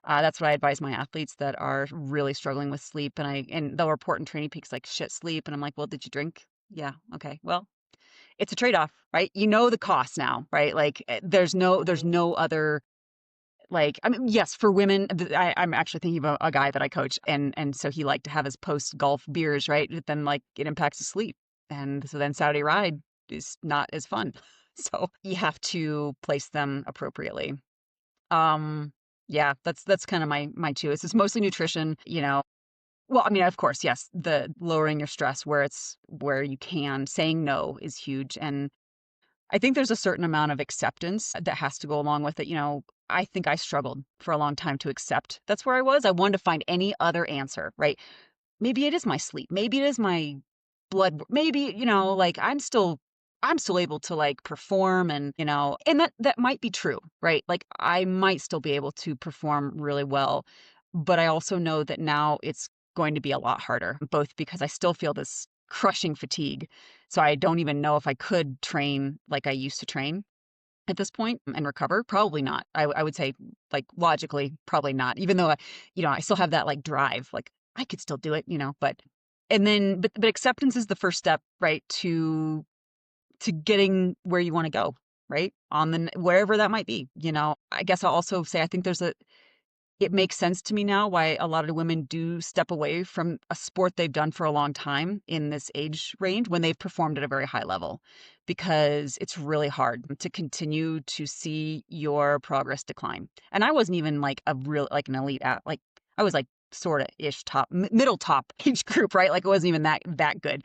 that's what I advise my athletes that are really struggling with sleep. And they'll report in training peaks like shit sleep. And I'm like, well, did you drink? Yeah. Okay. Well, it's a trade off, right? You know the cost now, right? Like there's mhm. no other like, I mean, yes, for women, I'm actually thinking of a guy that I coach, and so he liked to have his post golf beers, right? But then like it impacts his sleep, and so then Saturday ride is not as fun. So you have to place them appropriately. Um, yeah, that's kind of my choice. It's mostly nutrition, you know. Well, I mean, of course, yes, the lowering your stress where you can. Saying no is huge, and I think there's a certain amount of acceptance that has to go along with it. You know, I think I struggled for a long time to accept that's where I was. I wanted to find any other answer, right? Maybe it is my sleep. Maybe it is my blood. Maybe, like I'm still able to like perform and that might be true, right? Like I might still be able to perform really well, but I also know that now it's going to be a lot harder, both because I still feel this crushing fatigue. So I don't even know if I could train like I used to train at this point and recover. Probably not. I would say like logically, probably not, even though I still have that like drive, like I could still do it, but but acceptance is the first step, right? To getting where you want to go, right? On the wherever that might be. I guess I'll also say I think it makes sense to me now why a lot of women do step away from a sport they've done for a long time in this age range when they've performed at a very high level, because it's really hard to continue to see your progress decline. And I wasn't even like like an elite at like I was like sort of ish top middle top age group, right? Like it wasn't even that good.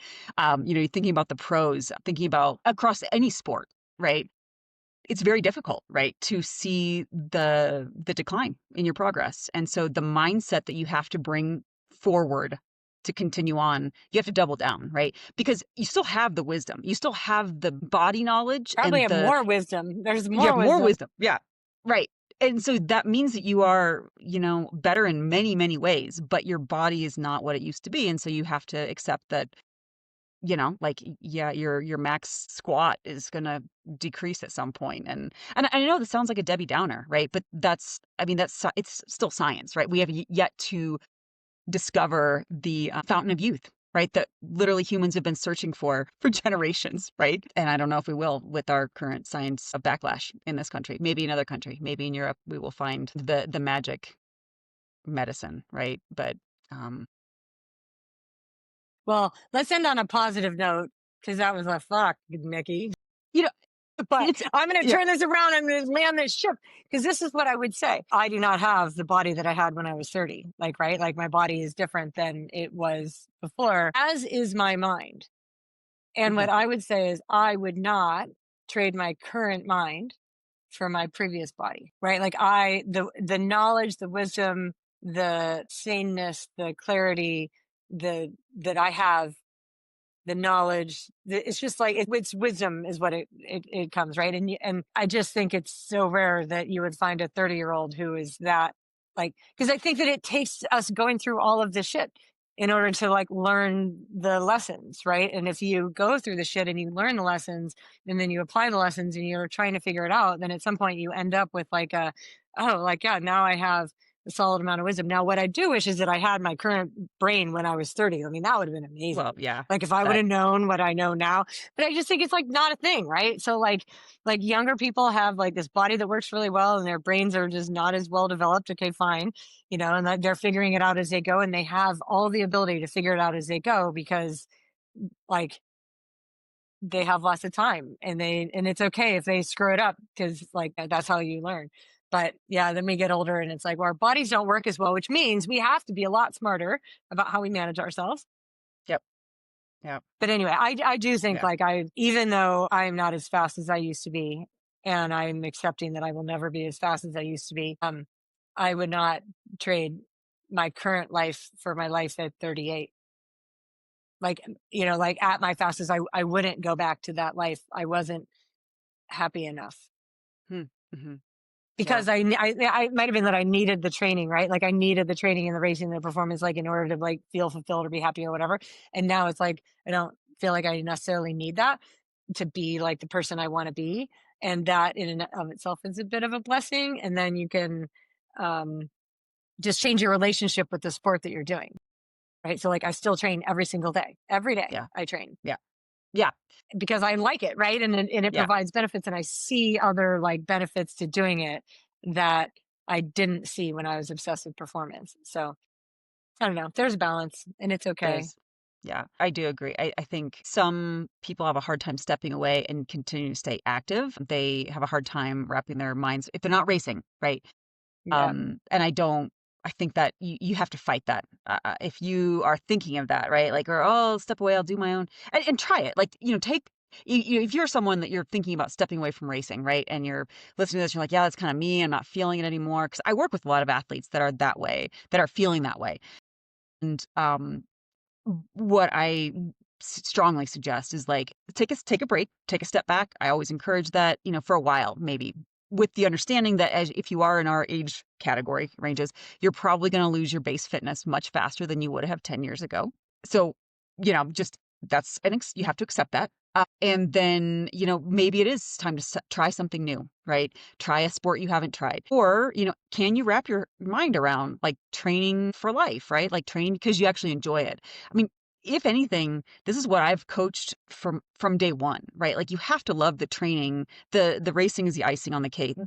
You're thinking about the pros, thinking about across any sport, right? It's very difficult, right, to see the decline in your progress. And so the mindset that you have to bring forward to continue on, you have to double down, right? Because you still have the wisdom. You still have the body knowledge Probably and have more wisdom. There's you more have more wisdom. wisdom. Yeah. Right. And so that means that you are, better in many, many ways, but your body is not what it used to be. And so you have to accept that like yeah, your max squat is gonna decrease at some point. And I know this sounds like a Debbie Downer, right? But I mean it's still science, right? We have yet to discover the fountain of youth, right? That literally humans have been searching for generations, right? And I don't know if we will with our current science of backlash in this country. Maybe another country, maybe in Europe, we will find the magic medicine, right? But um, Well, let's end on a positive note because that was a fuck, Mickey. you know, But it's I'm going to yeah. turn this around. I'm going to land this ship because this is what I would say. I do not have the body that I had when I was 30. Like, right? Like, my body is different than it was before, as is my mind. And Mhm. what I would say is, I would not trade my current mind for my previous body, right? Like, the knowledge, the wisdom, the saneness, the clarity, that I have, the knowledge, it's just like it's wisdom is what it comes, right? And I just think it's so rare that you would find a 30-year-old who is that, like, because I think that it takes us going through all of this shit in order to like learn the lessons, right? And if you go through the shit and you learn the lessons and then you apply the lessons and you're trying to figure it out, then at some point you end up with like oh, like, yeah, now I have a solid amount of wisdom. Now what I do wish is that I had my current brain when I was 30. I mean, that would have been Well, amazing, yeah. like if I would That have known what I know now. But I just think it's like not a thing, right? So like younger people have like this body that works really well and their brains are just not as well developed. Okay, fine. And they're figuring it out as they go, and they have all the ability to figure it out as they go because like they have lots of time, and it's okay if they screw it up because like that's how you learn. But yeah, then we get older and it's like, well, our bodies don't work as well, which means we have to be a lot smarter about how we manage ourselves. Yep. Yep. But anyway, I do think Yeah. like even though I'm not as fast as I used to be, and I'm accepting that I will never be as fast as I used to be, I would not trade my current life for my life at 38. Like, like at my fastest, I wouldn't go back to that life. I wasn't happy enough Hmm. Mm-hmm. Yeah. because I might have been that I needed the training, right? Like I needed the training and the racing and the performance, like in order to like feel fulfilled or be happy or whatever. And now it's like, I don't feel like I necessarily need that to be like the person I want to be. And that in and of itself is a bit of a blessing. And then you can um, just change your relationship with the sport that you're doing. Right. So like I still train every single day. Every day Yeah. I train Yeah. Yeah. because I like it. Right. And it Yeah. provides benefits. And I see other like benefits to doing it that I didn't see when I was obsessed with performance. So I don't know. There's balance and it's There okay. is. Yeah, I do agree. I think some people have a hard time stepping away and continue to stay active. They have a hard time wrapping their minds if they're not racing, right? Yeah. And I think that you have to fight that. If you are thinking of that, right? Like, or, oh, I'll step away, I'll do my own, and try it. Like, if you're someone that you're thinking about stepping away from racing, right? And you're listening to this, you're like, yeah, that's kind of me. I'm not feeling it anymore. Because I work with a lot of athletes that are that way, that are feeling that way. And what I strongly suggest is like take a break, take a step back. I always encourage that, for a while, maybe with the understanding that if you are in our age category ranges, you're probably going to lose your base fitness much faster than you would have 10 years ago. So, just that's you have to accept that. And then, maybe it is time to try something new, right? Try a sport you haven't tried. Or, can you wrap your mind around like training for life, right? Like training because you actually enjoy it. I mean, if anything, this is what I've coached from day one, right? Like you have to love the training. The racing is the icing on the cake.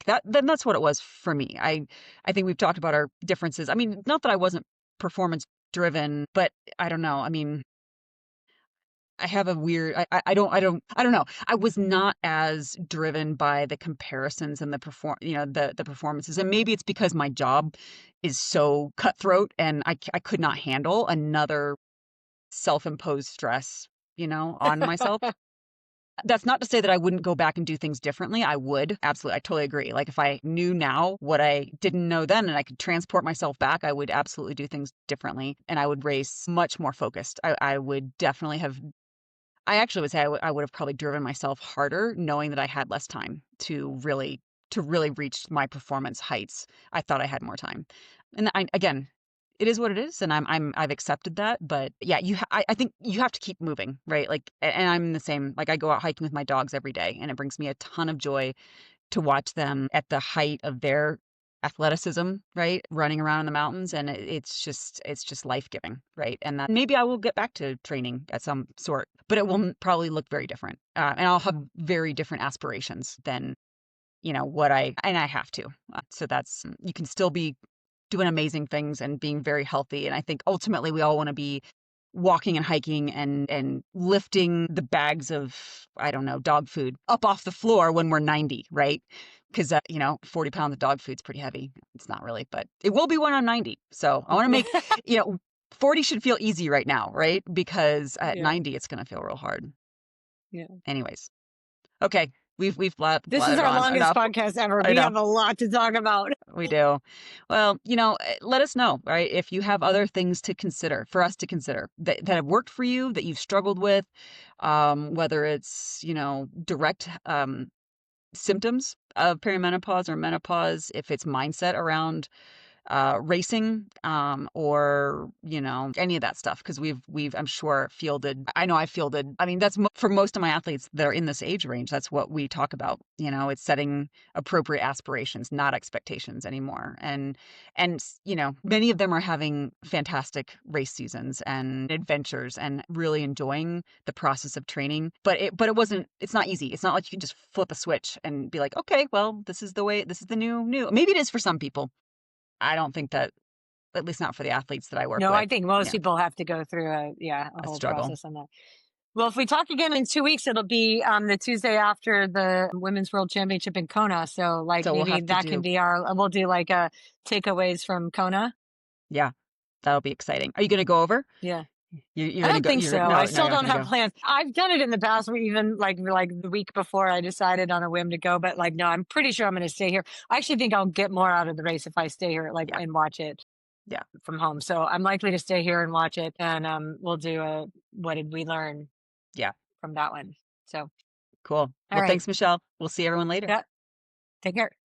That's what it was for me. I think we've talked about our differences. I mean, not that I wasn't performance driven, but I don't know. I mean, I have a weird I don't know. I was not as driven by the comparisons and the performances. And maybe it's because my job is so cutthroat and I could not handle another self-imposed stress, on myself. That's not to say that I wouldn't go back and do things differently. I would. Absolutely. I totally agree. Like if I knew now what I didn't know then and I could transport myself back, I would absolutely do things differently and I would race much more focused. I would definitely have I actually would say I would have probably driven myself harder knowing that I had less time to really reach my performance heights. I thought I had more time. And again, it is what it is and I've accepted that, but yeah, I think you have to keep moving, right? Like and I'm the same. Like I go out hiking with my dogs every day and it brings me a ton of joy to watch them at the height of their athleticism, right? Running around in the mountains. And it's just life-giving, right? And that maybe I will get back to training at some sort, but it will probably look very different. And I'll have very different aspirations than, and I have to. So you can still be doing amazing things and being very healthy. And I think ultimately we all want to be walking and hiking and lifting the bags of, I don't know, dog food up off the floor when we're 90, right? Because, 40 pounds of dog food's pretty heavy. It's not really, but it will be when I'm 90. So I want to make, 40 should feel easy right now, right? Because at Yeah. 90, it's going to feel real hard. Yeah. Anyways. Okay. We've This is blatted our on longest enough. podcast ever. I We know. have a lot to talk about. We do. Well, let us know, right? If you have other things to consider, for us to consider that have worked for you, that you've struggled with, whether it's, direct symptoms of perimenopause or menopause, if it's mindset around racing, or, any of that stuff. Cause we've, I'm sure I know I fielded, I mean, that's for most of my athletes that are in this age range. That's what we talk about. It's setting appropriate aspirations, not expectations anymore. And, many of them are having fantastic race seasons and adventures and really enjoying the process of training. But it's not easy. It's not like you can just flip a switch and be like, okay, well, this is the new. Maybe it is for some people. I don't think that, at least not for the athletes that I work No, with. I think most Yeah, people have to go through a a whole struggle. process on that. Well, if we talk again in 2 weeks, it'll be the Tuesday after the Women's World Championship in Kona. So, like, So we'll maybe have to that can do, be we'll do like a takeaways from Kona. yeah, that'll be exciting. Are you going to go over? Yeah. You're I going to don't go. think so. No, I no, still you're not don't going to have go. plans. I've done it in the past, where even like the week before I decided on a whim to go, but like, no, I'm pretty sure I'm going to stay here. I actually think I'll get more out of the race if I stay here, like, Yeah. and watch it Yeah. from home. So I'm likely to stay here and watch it, and we'll do a what did we learn Yeah. from that one. So, Cool. all Well, right, thanks, Michelle. We'll see everyone later. yeah, take care.